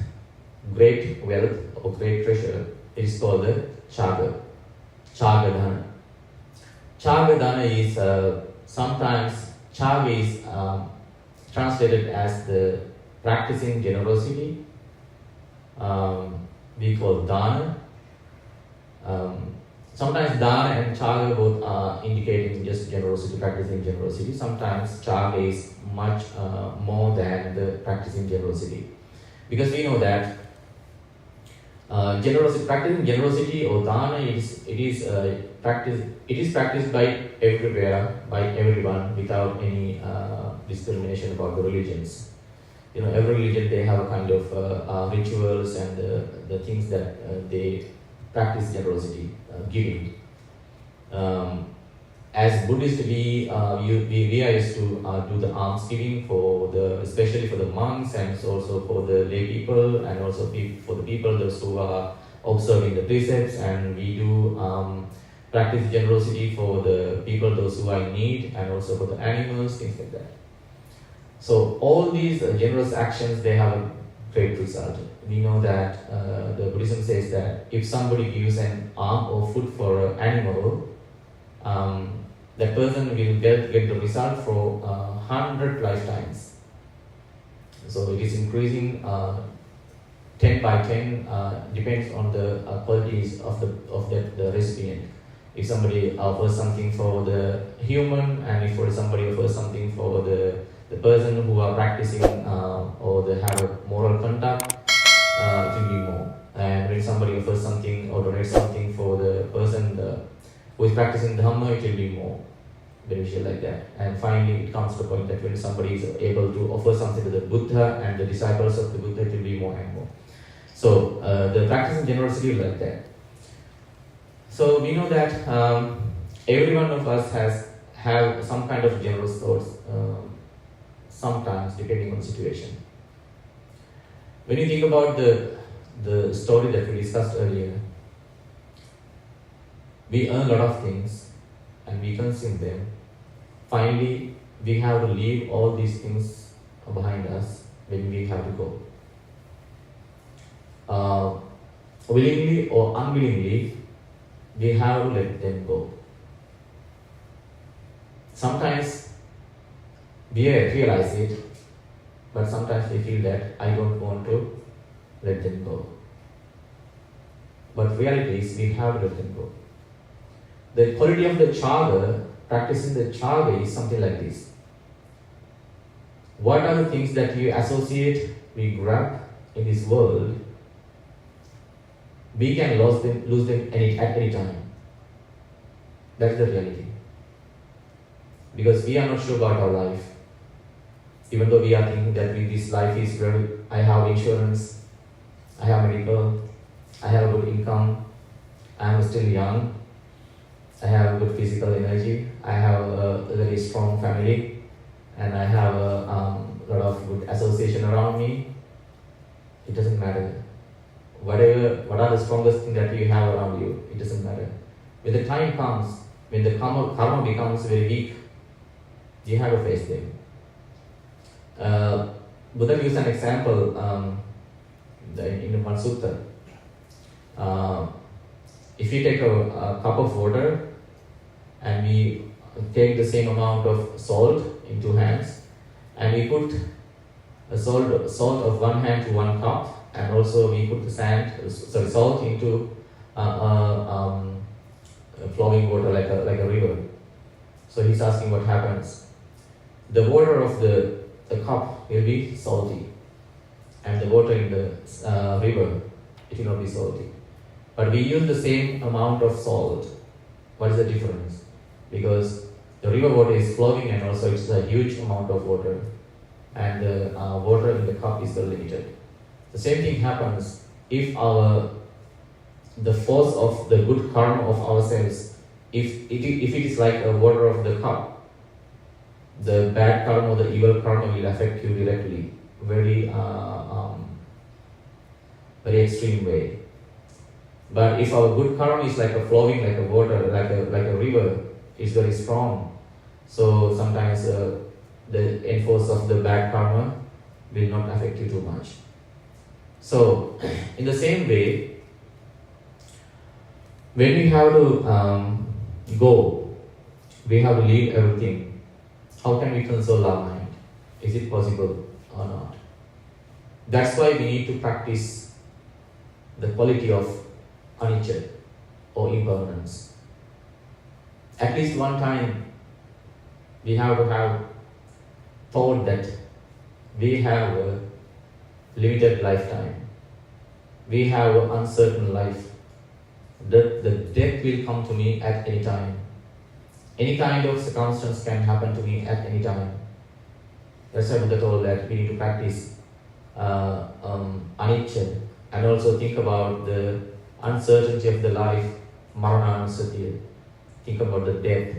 great wealth or great treasure. It is called the Chaga Dana. Chaga Dana is sometimes Chaga is translated as the practicing generosity. We call Dana. Sometimes Dana and Chaga both are indicating just generosity, practicing generosity. Sometimes Chaga is much more than the practicing generosity. Because we know that practicing generosity or Dana it is practiced by everywhere, by everyone, without any discrimination about the religions. You know, every religion they have a kind of rituals and the things that they practice generosity, giving. As Buddhists, we are used to do the alms giving especially for the monks and also for the lay people and also for the people those who are observing the precepts, and we do practice generosity for the people those who are in need and also for the animals, things like that. So all these generous actions, they have a great result. We know that the Buddhism says that if somebody gives an alms or food for an animal, that person will get the result for 100 lifetimes. So it is increasing 10 by 10, depends on the qualities of the recipient. If somebody offers something for the human, and if somebody offers something for the person who are practicing or they have a moral conduct, it will be more. And when somebody offers something or donates something for the person who is practicing Dhamma, it will be more beneficial like that. And finally, it comes to the point that when somebody is able to offer something to the Buddha and the disciples of the Buddha, it will be more and more. So the practice in generosity is like that. So we know that every one of us have some kind of generous thoughts, sometimes depending on the situation. When you think about the story that we discussed earlier, we earn a lot of things and we consume them. Finally, we have to leave all these things behind us when we have to go. Willingly or unwillingly, we have to let them go. Sometimes we realize it, but sometimes we feel that I don't want to let them go. But reality is we have to let them go. The quality of the Chaga, practicing the Chaga, is something like this. What are the things that you associate, we grab in this world? We can lose them at any time. That's the reality. Because we are not sure about our life. Even though we are thinking that this life is very, I have insurance, I have medical, I have a good income, I am still young, I have good physical energy, I have a very strong family, and I have a lot of good association around me. It doesn't matter. What are the strongest things that you have around you? It doesn't matter. When the time comes, when the karma becomes very weak, you have to face them. Buddha used an example in one sutta. If you take a cup of water and we take the same amount of salt in two hands, and we put a salt of one hand to one cup, and also we put the salt into flowing water like a river. So he's asking what happens. The water of the cup will be salty, and the water in the river, it will not be salty. But we use the same amount of salt. What is the difference? Because the river water is flowing, and also it's a huge amount of water, and the water in the cup is very limited. The same thing happens if the force of the good karma of ourselves, if it is like a water of the cup, the bad karma or the evil karma will affect you directly, very extreme way. But if our good karma is like a flowing, like a water, like a river, it's very strong. So sometimes the enforce of the bad karma will not affect you too much. So in the same way, when we have to go, we have to leave everything. How can we console our mind? Is it possible or not? That's why we need to practice the quality of anicca or impermanence. At least one time, we have to have thought that we have a limited lifetime. We have an uncertain life. The death will come to me at any time. Any kind of circumstance can happen to me at any time. That's why Buddha told that we need to practice anicca, and also think about the uncertainty of the life, marana ansatya. Think about the death.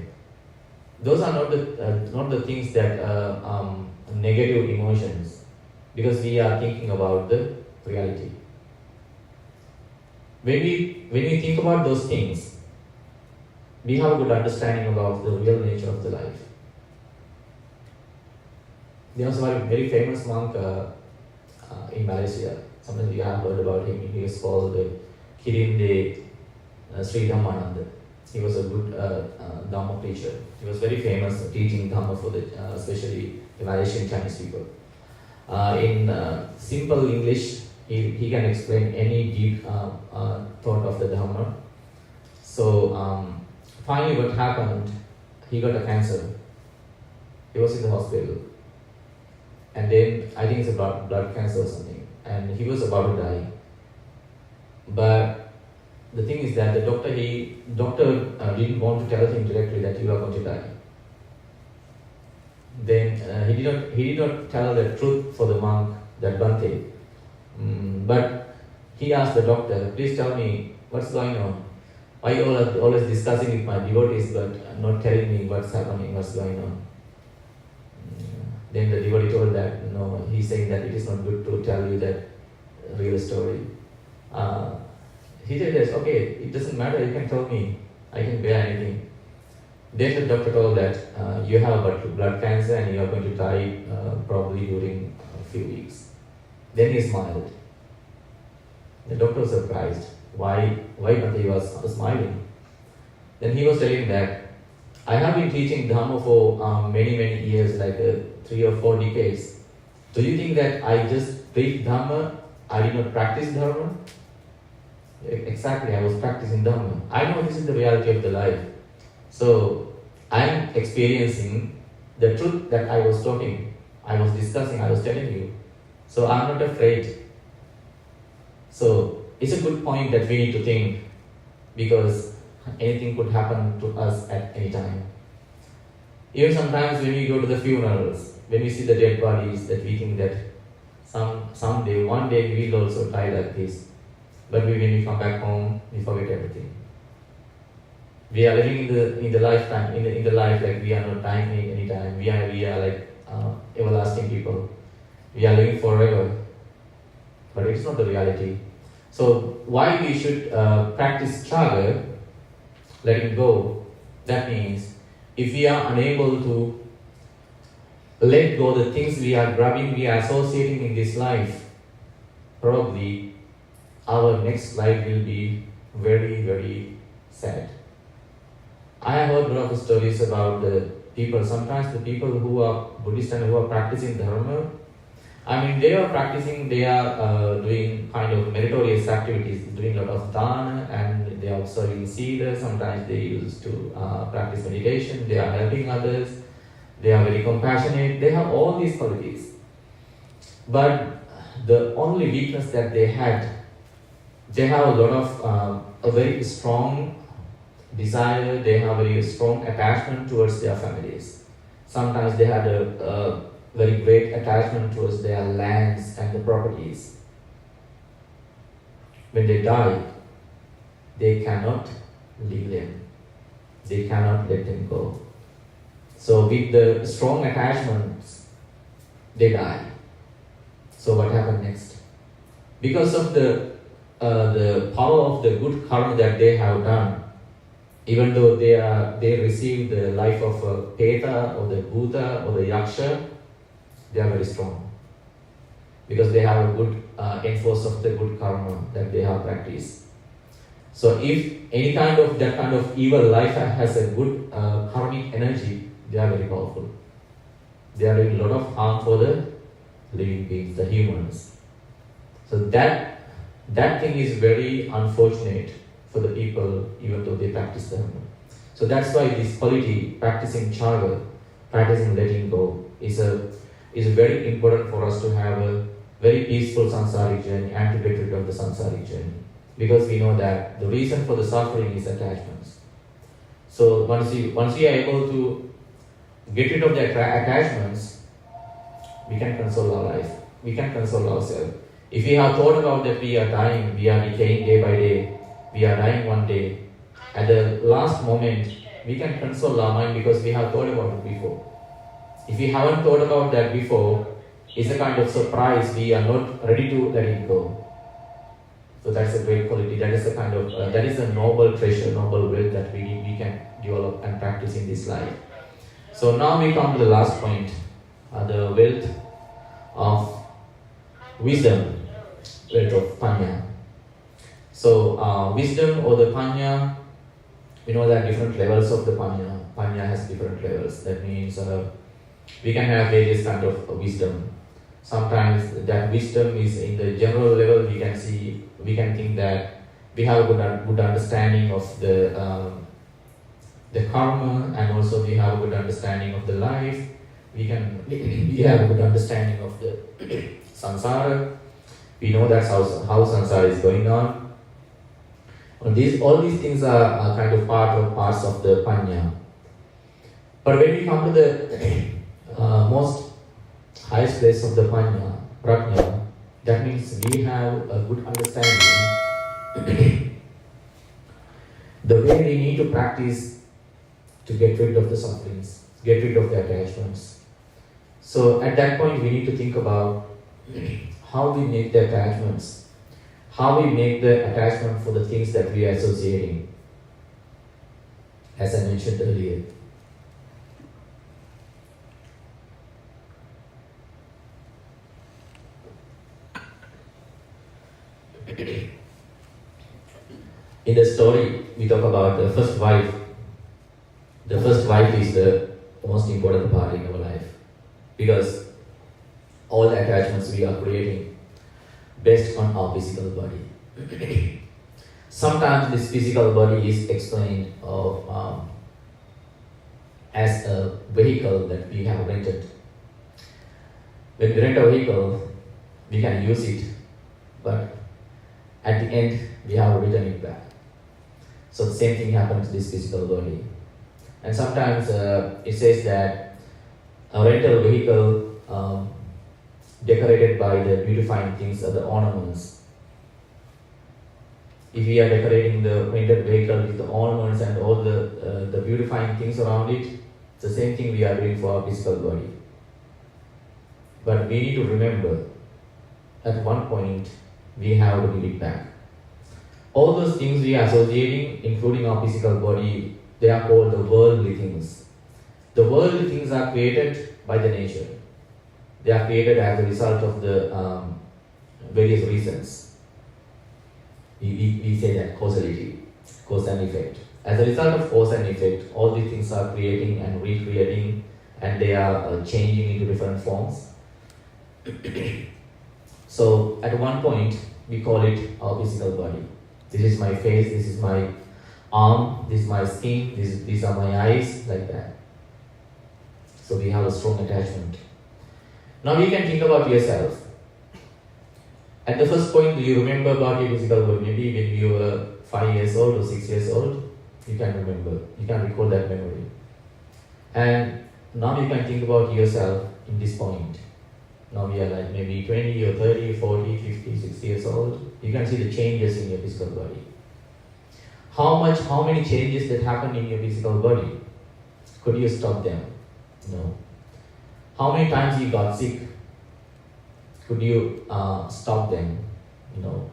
Those are not the things that negative emotions, because we are thinking about the reality. When we think about those things, we have a good understanding about the real nature of the life. There was a very famous monk in Malaysia. Sometimes you have heard about him. He was called Kirinde Sri Dhammananda. He was a good Dhamma preacher. He was very famous teaching Dhamma for especially the Malaysian Chinese people. In simple English, he can explain any deep thought of the Dhamma. So finally what happened, he got a cancer. He was in the hospital. And then, I think it's a blood cancer or something. And he was about to die. But the thing is that the doctor didn't want to tell him directly that you are going to die. Then he did not tell the truth for the monk, that Bhante. But he asked the doctor, please tell me what's going on. Why you always discussing with my devotees but not telling me what's happening, what's going on. Then the devotee told that, no, he's saying that it is not good to tell you that real story. He said, yes, okay, it doesn't matter, you can tell me, I can bear anything. Then the doctor told that you have blood cancer and you are going to die probably during a few weeks. Then he smiled. The doctor was surprised. Why Bhante was smiling? Then he was telling that, I have been teaching Dhamma for many years, like 3 or 4 decades. Do you think that I just preach Dhamma, I did not practice Dharma? Exactly, I was practicing Dhamma. I know this is the reality of the life. So, I am experiencing the truth that I was talking, I was discussing, I was telling you. So, I am not afraid. So, it's a good point that we need to think, because anything could happen to us at any time. Even sometimes when we go to the funerals, when we see the dead bodies, that we think that someday, one day we will also die like this. But when we come back home, we forget everything. We are living in the lifetime, in the life like we are not dying any time. We are like everlasting people. We are living forever, but it's not the reality. So why we should practice chaga, letting go? That means if we are unable to let go the things we are grabbing, we are associating in this life, probably our next life will be very, very sad. I have heard a lot of stories about the people, sometimes the people who are Buddhist and who are practicing Dhamma. I mean, they are practicing, they are doing kind of meritorious activities, doing a lot of Dhamma, and they are observing Sila. Sometimes they used to practice meditation, they are helping others, they are very compassionate, they have all these qualities. But the only weakness that they had, they have a lot of, a very strong desire, they have a very strong attachment towards their families. Sometimes they had a very great attachment towards their lands and the properties. When they die, they cannot leave them. They cannot let them go. So with the strong attachments, they die. So what happened next? Because of the power of the good karma that they have done, even though they receive the life of a Peta or the Bhuta or the Yaksha, they are very strong. Because they have a good enforce of the good karma that they have practiced. So if any kind of that kind of evil life has a good karmic energy, they are very powerful. They are doing a lot of harm for the living beings, the humans. So that thing is very unfortunate for the people, even though they practice Dhamma. So that's why this quality, practicing chaga, practicing letting go, is very important for us to have a very peaceful samsaric journey and to get rid of the samsaric journey. Because we know that the reason for the suffering is attachments. So once we are able to get rid of the attachments, we can console our life. We can console ourselves. If we have thought about that we are dying, we are decaying day by day, we are dying one day, at the last moment, we can console our mind because we have thought about it before. If we haven't thought about that before, it's a kind of surprise, we are not ready to let it go. So that's a great quality, that is a kind of, that is a noble treasure, noble wealth that we can develop and practice in this life. So now we come to the last point, the wealth of wisdom, wealth of panya. So wisdom or the panya, we know that different levels of the panya. Panya has different levels. That means we can have various kind of wisdom. Sometimes that wisdom is in the general level. We can think that we have a good understanding of the karma, and also we have a good understanding of the life. We have a good understanding of the samsara. We know that's how samsara is going on. All these things are kind of parts of the panya. But when we come to the most highest place of the panya, prajna, that means we have a good understanding the way we need to practice to get rid of the sufferings, get rid of the attachments. So at that point we need to think about how we make the attachments, how we make the attachment for the things that we are associating, as I mentioned earlier. In the story, we talk about the first wife. The first wife is the most important part in our life, because all the attachments we are creating based on our physical body. Sometimes this physical body is explained as a vehicle that we have rented. When we rent a vehicle, we can use it, but at the end we have to return it back. So the same thing happens to this physical body. And sometimes it says that a rental vehicle decorated by the beautifying things or the ornaments, if we are decorating the painted vehicle with the ornaments and all the beautifying things around it, it's the same thing we are doing for our physical body. But we need to remember, at one point, we have to give it back. All those things we are associating, including our physical body, they are called the worldly things. The worldly things are created by the nature. They are created as a result of the various reasons. We say that causality, cause and effect. As a result of cause and effect, all these things are creating and recreating, and they are changing into different forms. So at one point, we call it our physical body. This is my face, this is my arm, this is my skin, these are my eyes, like that. So we have a strong attachment. Now you can think about yourself. At the first point, do you remember about your physical body? Maybe when you were 5 years old or 6 years old, you can remember, you can recall that memory. And now you can think about yourself in this point. Now we are like maybe 20 or 30, 40, 50, 60 years old. You can see the changes in your physical body. How many changes that happen in your physical body? Could you stop them? No. How many times you got sick? Could you stop them? No.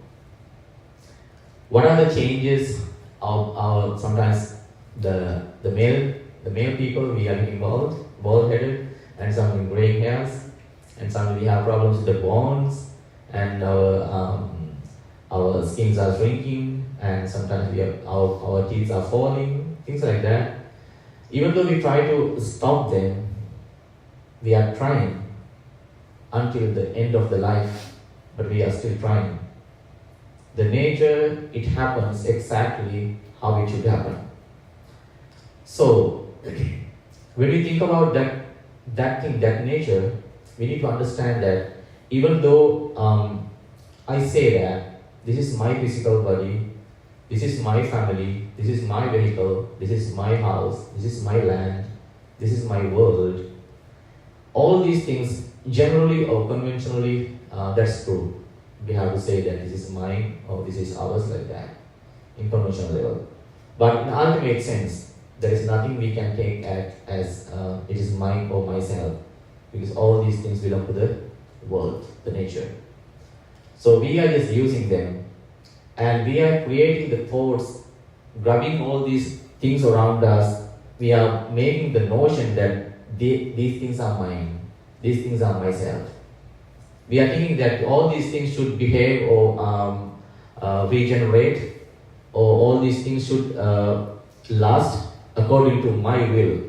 What are the changes of sometimes the male people, we are getting bald-headed, and some graying hairs, and some we have problems with the bones, and our skins are shrinking, and sometimes our teeth are falling, things like that. Even though we try to stop them, we are trying until the end of the life, but we are still trying. The nature, it happens exactly how it should happen. So, when we think about that thing, that nature, we need to understand that even though I say that this is my physical body, this is my family, this is my vehicle, this is my house, this is my land, this is my world, all these things, generally or conventionally, that's true. We have to say that this is mine or this is ours, like that, in conventional level. But in ultimate sense, there is nothing we can take as it is mine or myself, because all these things belong to the world, the nature. So we are just using them, and we are creating the thoughts, grabbing all these things around us. We are making the notion that these things are mine, these things are myself. We are thinking that all these things should behave or regenerate, or all these things should last according to my will.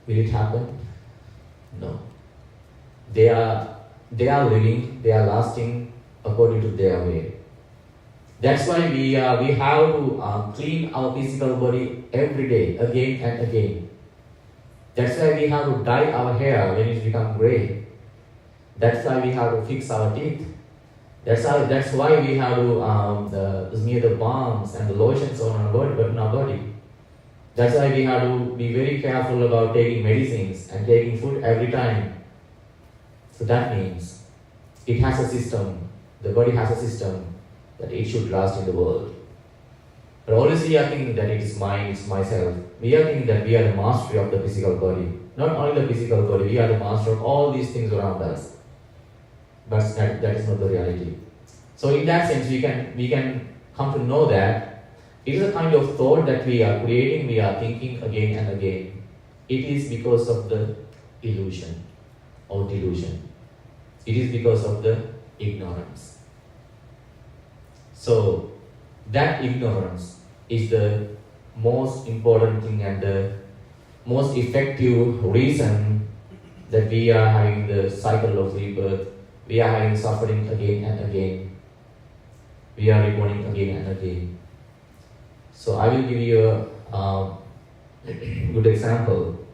Will it happen? No. They are living, they are lasting according to their way. That's why we have to clean our physical body every day, again and again. That's why we have to dye our hair when it becomes grey. That's why we have to fix our teeth. That's why we have to smear the balms and the lotions on our body. That's why we have to be very careful about taking medicines and taking food every time. So that means it has a system, the body has a system that it should last in the world. But always we are thinking that it is mine, it's myself. We are thinking that we are the master of the physical body. Not only the physical body, we are the master of all these things around us. But that is not the reality. So in that sense, we can come to know that it is a kind of thought that we are creating, we are thinking again and again. It is because of the illusion or delusion. It is because of the ignorance. So that ignorance is the most important thing and the most effective reason that we are having the cycle of rebirth. We are having suffering again and again. We are reborn again and again. So I will give you a good example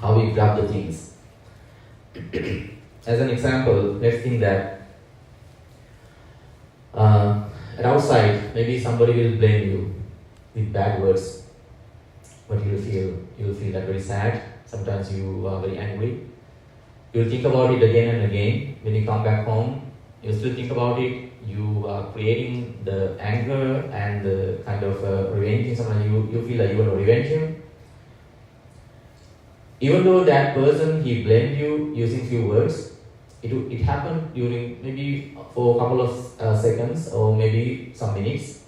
how we grab the things. As an example, let's think that at outside, maybe somebody will blame you with bad words. What you will feel that very sad. Sometimes you are very angry. You will think about it again and again. When you come back home, you still think about it. you are creating the anger and the kind of revenging someone, you feel like you want to revenge him. Even though that person, he blamed you using few words, it happened during maybe for a couple of seconds or maybe some minutes,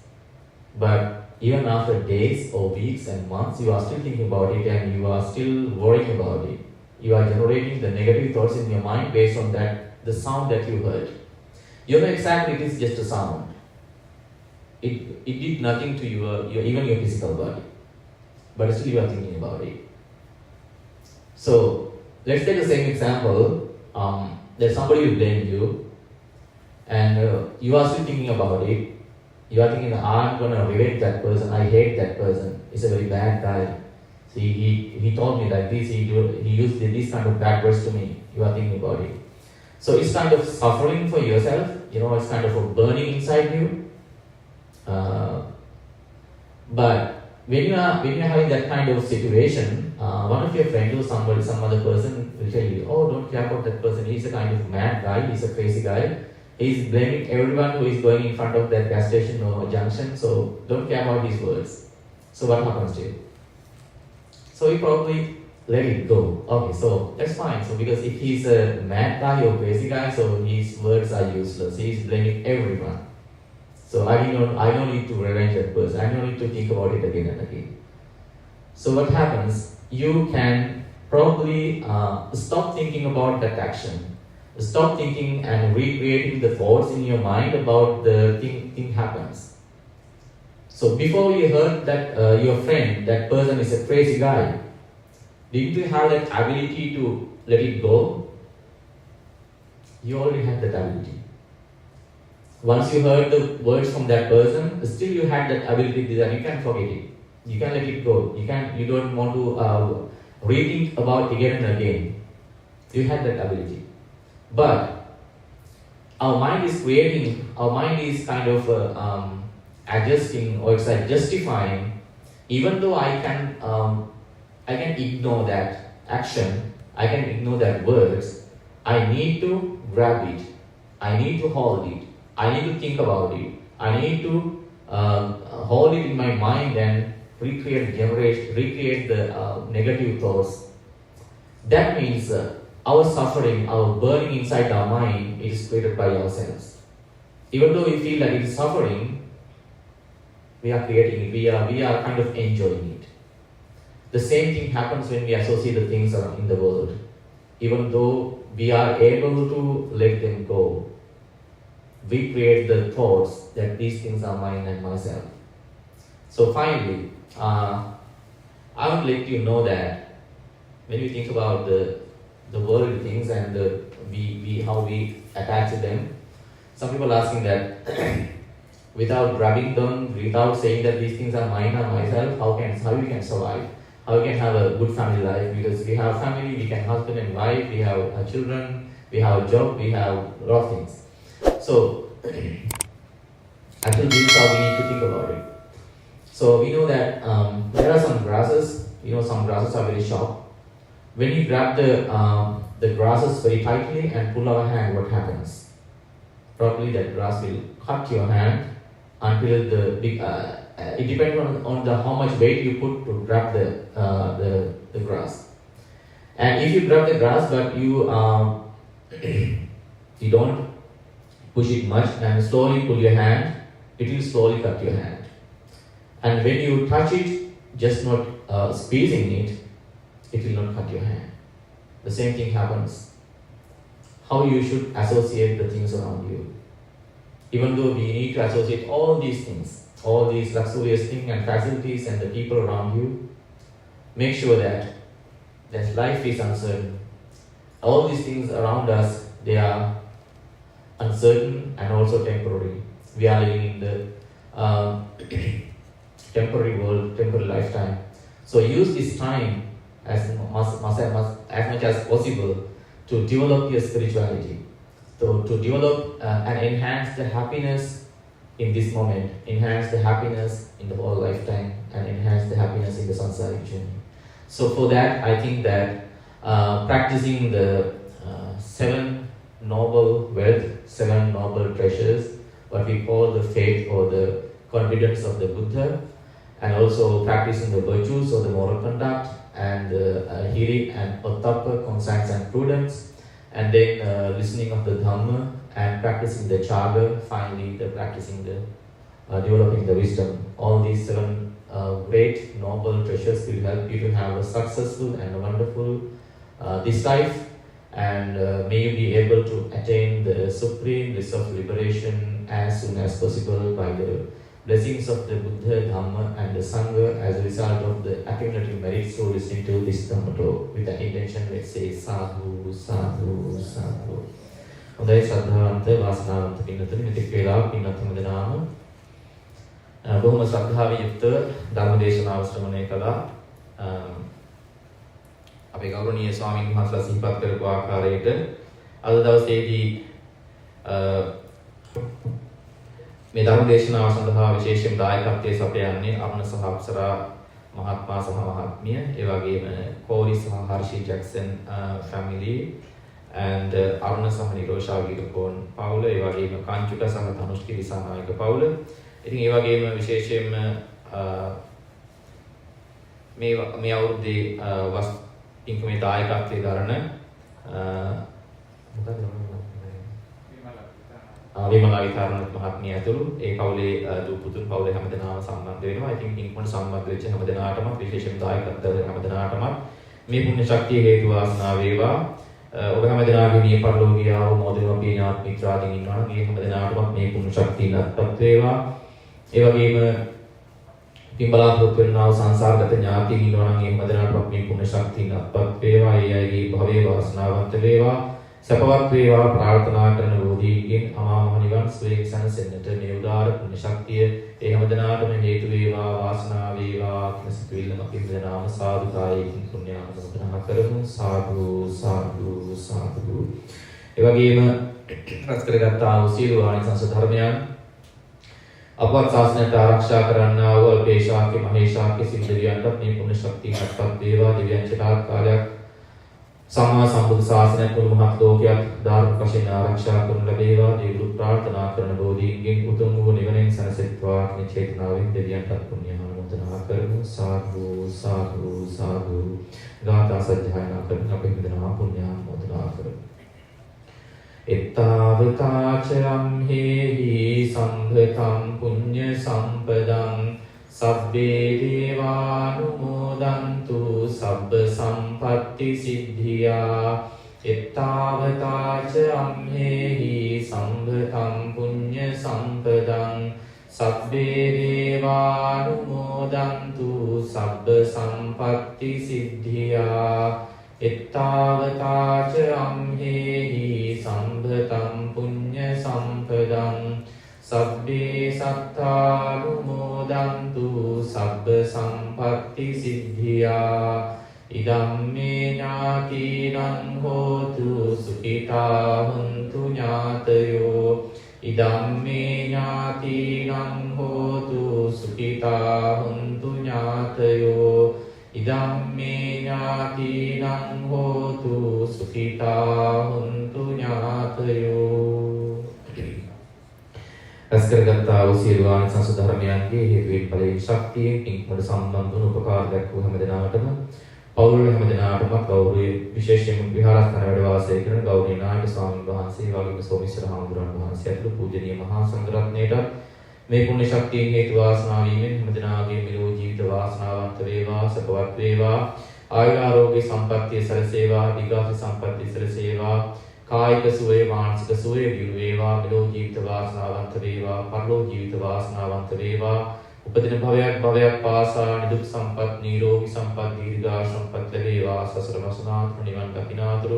but even after days or weeks and months, you are still thinking about it and you are still worrying about it. You are generating the negative thoughts in your mind based on that, the sound that you heard. You know exactly it is just a sound. It did nothing to even your physical body, but still you are thinking about it. So let's take the same example. That somebody will blame you, and you are still thinking about it. You are thinking, I'm gonna revenge that person. I hate that person. He's a very bad guy. See, he told me like this. He used this kind of bad words to me. You are thinking about it. So it's kind of suffering for yourself. It's kind of a burning inside you. But when you are having that kind of situation, one of your friends or somebody, some other person will tell you, oh, don't care about that person. He's a kind of mad guy. He's a crazy guy. He's blaming everyone who is going in front of that gas station or junction. So don't care about his words. So what happens to you? So you probably let it go. Okay, so that's fine. So because if he's a mad guy or crazy guy, so his words are useless. He's blaming everyone. So I don't need to revenge that person. I don't need to think about it again and again. So what happens? You can probably stop thinking about that action. Stop thinking and recreating the thoughts in your mind about the thing happens. So before you heard that your friend, that person is a crazy guy, didn't you have that ability to let it go? You already had that ability. Once you heard the words from that person, still you had that ability that you can forget it. You can let it go. You don't want to rethink about it again and again. You had that ability. But our mind is kind of adjusting, or it's like justifying. Even though I can ignore that action, I can ignore that words, I need to grab it, I need to hold it, I need to think about it, I need to hold it in my mind and recreate the negative thoughts. That means our suffering, our burning inside our mind is created by ourselves. Even though we feel that it is suffering, we are creating it, we are kind of enjoying it. The same thing happens when we associate the things in the world. Even though we are able to let them go, we create the thoughts that these things are mine and myself. So finally, I would let you know that when we think about the world things and how we attach to them, some people are asking that without grabbing them, without saying that these things are mine or myself, how we can survive? How we can have a good family life? Because we have family, we can husband and wife, we have children, we have a job, we have a lot of things. So actually this is how we need to think about it. So we know that there are some grasses, some grasses are very sharp. When you grab the grasses very tightly and pull our hand, what happens? Probably that grass will cut your hand until the big. It depends on how much weight you put to grab the grass. And if you grab the grass but you don't push it much and slowly pull your hand, it will slowly cut your hand. And when you touch it, just not squeezing it, it will not cut your hand. The same thing happens. How you should associate the things around you. Even though we need to associate all these things, all these luxurious things and facilities and the people around you, make sure that life is uncertain. All these things around us, they are uncertain and also temporary. We are living in the temporary world, temporary lifetime. So use this time as much as possible to develop your spirituality, to develop and enhance the happiness in this moment, enhance the happiness in the whole lifetime, and enhance the happiness in the samsaric journey. So for that, I think that practicing the 7 noble wealth, 7 noble treasures what we call the faith or the confidence of the Buddha, and also practicing the virtues or the moral conduct, and hearing and ottappa, conscience and prudence, and then listening of the Dhamma and practicing the chaga, finally the practicing the developing the wisdom. All these 7 great noble treasures will help you to have a successful and a wonderful this life, and may you be able to attain the supreme bliss of liberation as soon as possible by the blessings of the Buddha, Dhamma and the Sangha as a result of the accumulative merits through listening to this Dhamma talk. With that intention, let's say sadhu, sadhu, sadhu. Hondai ශ්‍රද්ධාවන්ත වාසනාවන්ත පින්නතුනි මෙතෙක් වේලා පින්නත් හැමදෙනාම බොහොම ශ්‍රද්ධාවෙන් යුක්තව ධර්ම දේශනාව ශ්‍රවණය කළා. අපේ ගෞරවනීය ස්වාමීන් වහන්සේලා සිහිපත් කරපු ආකාරයට අද දවසේදී මේ ධර්ම දේශනාව සඳහා විශේෂයෙන් දායකත්වයේ සපයන්නේ අරුණ සහ අප්සරා මහත්මයා සහ මහත්මිය, ඒ වගේම කෝරි සහ හර්ෂි ජැක්සන් family, and අරුණ සහ නිරෝෂා වීරකෝන් පවුල, ඒ වගේම කංචුක සහ ධනුෂ්කි දිසානායක පවුල. ඉතින් ඒ වගේම විශේෂයෙන්ම මේ අවුරුද්දේ ඉන්කමේ දායකත්වයේ දරන විමලා විතරණත් මහත්මිය ඇතුළු ඒ පවුලේ දූ පුතුන් පවුලේ හැමදෙනාම සම්බන්ධ වෙනවා. ඉතින් ඉන්කමට සම්බන්ධ වෙච්ච හැමදෙනාටම විශේෂයෙන් දායකත්වය හැමදෙනාටම මේ පුණ්‍ය ශක්තිය හේතු වාසනා වේවා. ඔබ හැමදෙනාගේ මේ පරිලෝකීය ආවමෝදනෝපී ඥාත මිත්‍රාදීන් ඉන්නවා නම් මේ හැමදෙනාටම මේ පුණ්‍ය ශක්තිය ලබත් වේවා. ඒ වගේම පින්බලාපොරොත්තු වෙනා වූ සංසාරගත ඥාතීන් ඉන්නවා නම් මේ හැමදෙනාටම මේ පුණ්‍ය ශක්තිය ලබත් වේවා. ඒ අයගේ භවයේ වාසනාවන්ත වේවා. සපවත් වේවා ප්‍රාර්ථනා කරන බෝධීන්ගෙන් අමා මහ නිවන් සුවයෙන් සැනසෙන්නට මේ උදාර පුණ්‍ය ශක්තිය ඒ හැමදෙනාටම හේතු වේවා, වාසනාව වේවා කියන සිතුවිල්ලම අපි හැමදෙනාම සාදුකාරයෙන් පුණ්‍යානුමෝදනා කරමු. සාදු සාදු සාදු. ඒ වගේම රැස් කරගත්තා වූ සීල ආනිසංස ධර්මයන් අපවත් ශාසනයට ආරක්ෂා කරන්නා වූ අල්පේශාක්‍ය මහේශාක්‍ය සිද්ධියන්ට මේ පුණ්‍ය ශක්තිය අත්පත් වේවා. දිව්‍යං චිතාත් කාලයක් සම්මා සම්බුදු ශාසනය තුළු මහත් ලෝකයක් ධාර්මික වශයෙන් ආරක්ෂා කරනු ලැබේවා. දේවලු ප්‍රාර්ථනා කරන බෝධීන්ගෙන් උතුම් වූ නිවනින් සැනසෙත්වා කියන චේතනාවෙන් දෙවියන්ට පුණ්‍යානුමෝදනා කරමු. සාදු සාදු සාදු. ගාථා සජ්ජායනා කරමින් අපි මෙතනවා පුණ්‍යානුමෝදනා කරමු. එත්තාවතාචයම් හේහි සම්භතං පුඤ්ඤ සම්පදං සබ්බේ දේවානුමෝදන්තු සබ්බ සම්පත්ති සිද්ධියා. එත්තාවතාච අම්හෙහි සම්භතං පුඤ්ඤ සම්පදං සබ්බේ දේවානුමෝදන්තු සබ්බ සම්පත්ති සිද්ධියා. එත්තාවතාච අම්හෙහි සම්භතං පුඤ්ඤ සම්පදං සබ්බේ සත්තානුමෝදන්තු සබ්බ සම්පත්ති සිද්ධියා. ඉදම්මේ ඥාතිනං හෝතු සුඛිතා හුන්තු ඥාතයෝ. ඉදම්මේ ඥාතිනං හෝතු සුඛිතා හුන්තු ඥාතයෝ. ඉදම්මේ ඥාතිනං හෝතු සුඛිතා හුන්තු ඥාතයෝ. රැස් කරගත්තා වූ සියලු ආනිසංස ධර්මයන්ගේ හේතුවෙන් ඵලයෙන් ශක්තියෙන් ඉක්මනට සම්බන්ධ වන උපකාර දක්වූ හැමදෙනාටම පෞරුල හැමදෙනාටම ගෞරවයේ විශේෂයෙන්ම විහාරස්ථාන වැඩ වාසය කරන ගෞරවනීය නායක ස්වාමීන් වහන්සේ වගේම සෝමේශ්වර හාමුදුරන් වහන්සේ ඇතුළු පූජනීය මහා සංඝරත්නයට මේ පුණ්‍ය ශක්තියෙන් හේතු වාසනා වීමෙන් හැමදෙනාගේ මෙලොව ජීවිත වාසනාවන්ත වේවා, සපවත් වේවා, ආයුර ආරෝග්‍ය සම්පන්නිය සැලසේවා, දීඝාසි සම්පන්නිය සැලසේවා, කායික සුවය මානසික සුවය දියුණු වේවා. මෙලොව ජීවිත වාසනාවන්ත වේවා, පරලොව ජීවිත වාසනාවන්ත වේවා. උපදින භවයක් පාසා නිදුක් සම්පත්, නිරෝගී සම්පත්, දීර්ඝායු සම්පත් ලැබේවා. සසර වසනාතුරු නිවන් දකිනාතුරු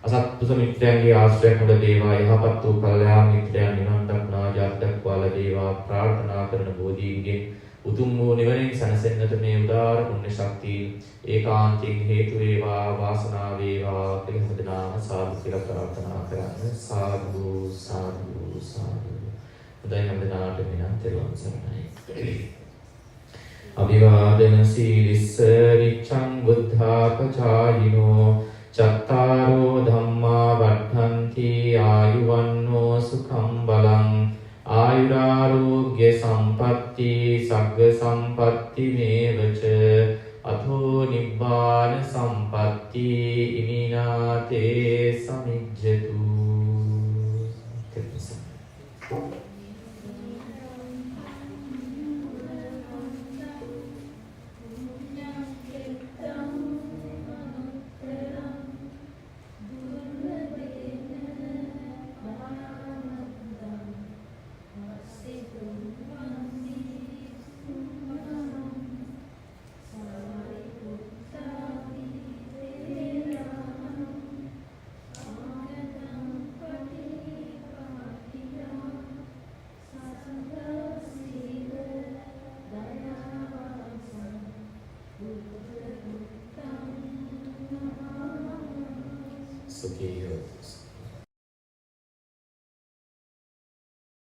අසත්පුරුෂ මිත්‍රයන්ගේ ආශ්‍රය කොට දේවා. යහපත් වූ කල්යාණ මිත්‍රයන් නිවන් දක්නා ජාතක් වාල දේවා. ප්‍රාර්ථනා කරන බෝධීන්ගෙන් උතුම් වූ නිවනින් සැනසෙන්නට මේ උදාර පුණ්‍ය ශක්තිය ඒකාන්තයෙන් හේතු වේවා, වාසනාව වේවා. පිළිසදනාම සාදු කියලා ප්‍රාර්ථනා කරන්න. සාදු සාදු සාදු. උදේ හැමදාට මෙන්න තෙරුවන් සරණයි. අභිවාදන සීලිස්ස නිච්ඡං බුද්ධාපචායිනෝ චත්තාරෝ ධම්මා වඩ්ඩන්ති ආයුවන්නෝ සුඛං බලං nibbana sampatti iminate samijjatu.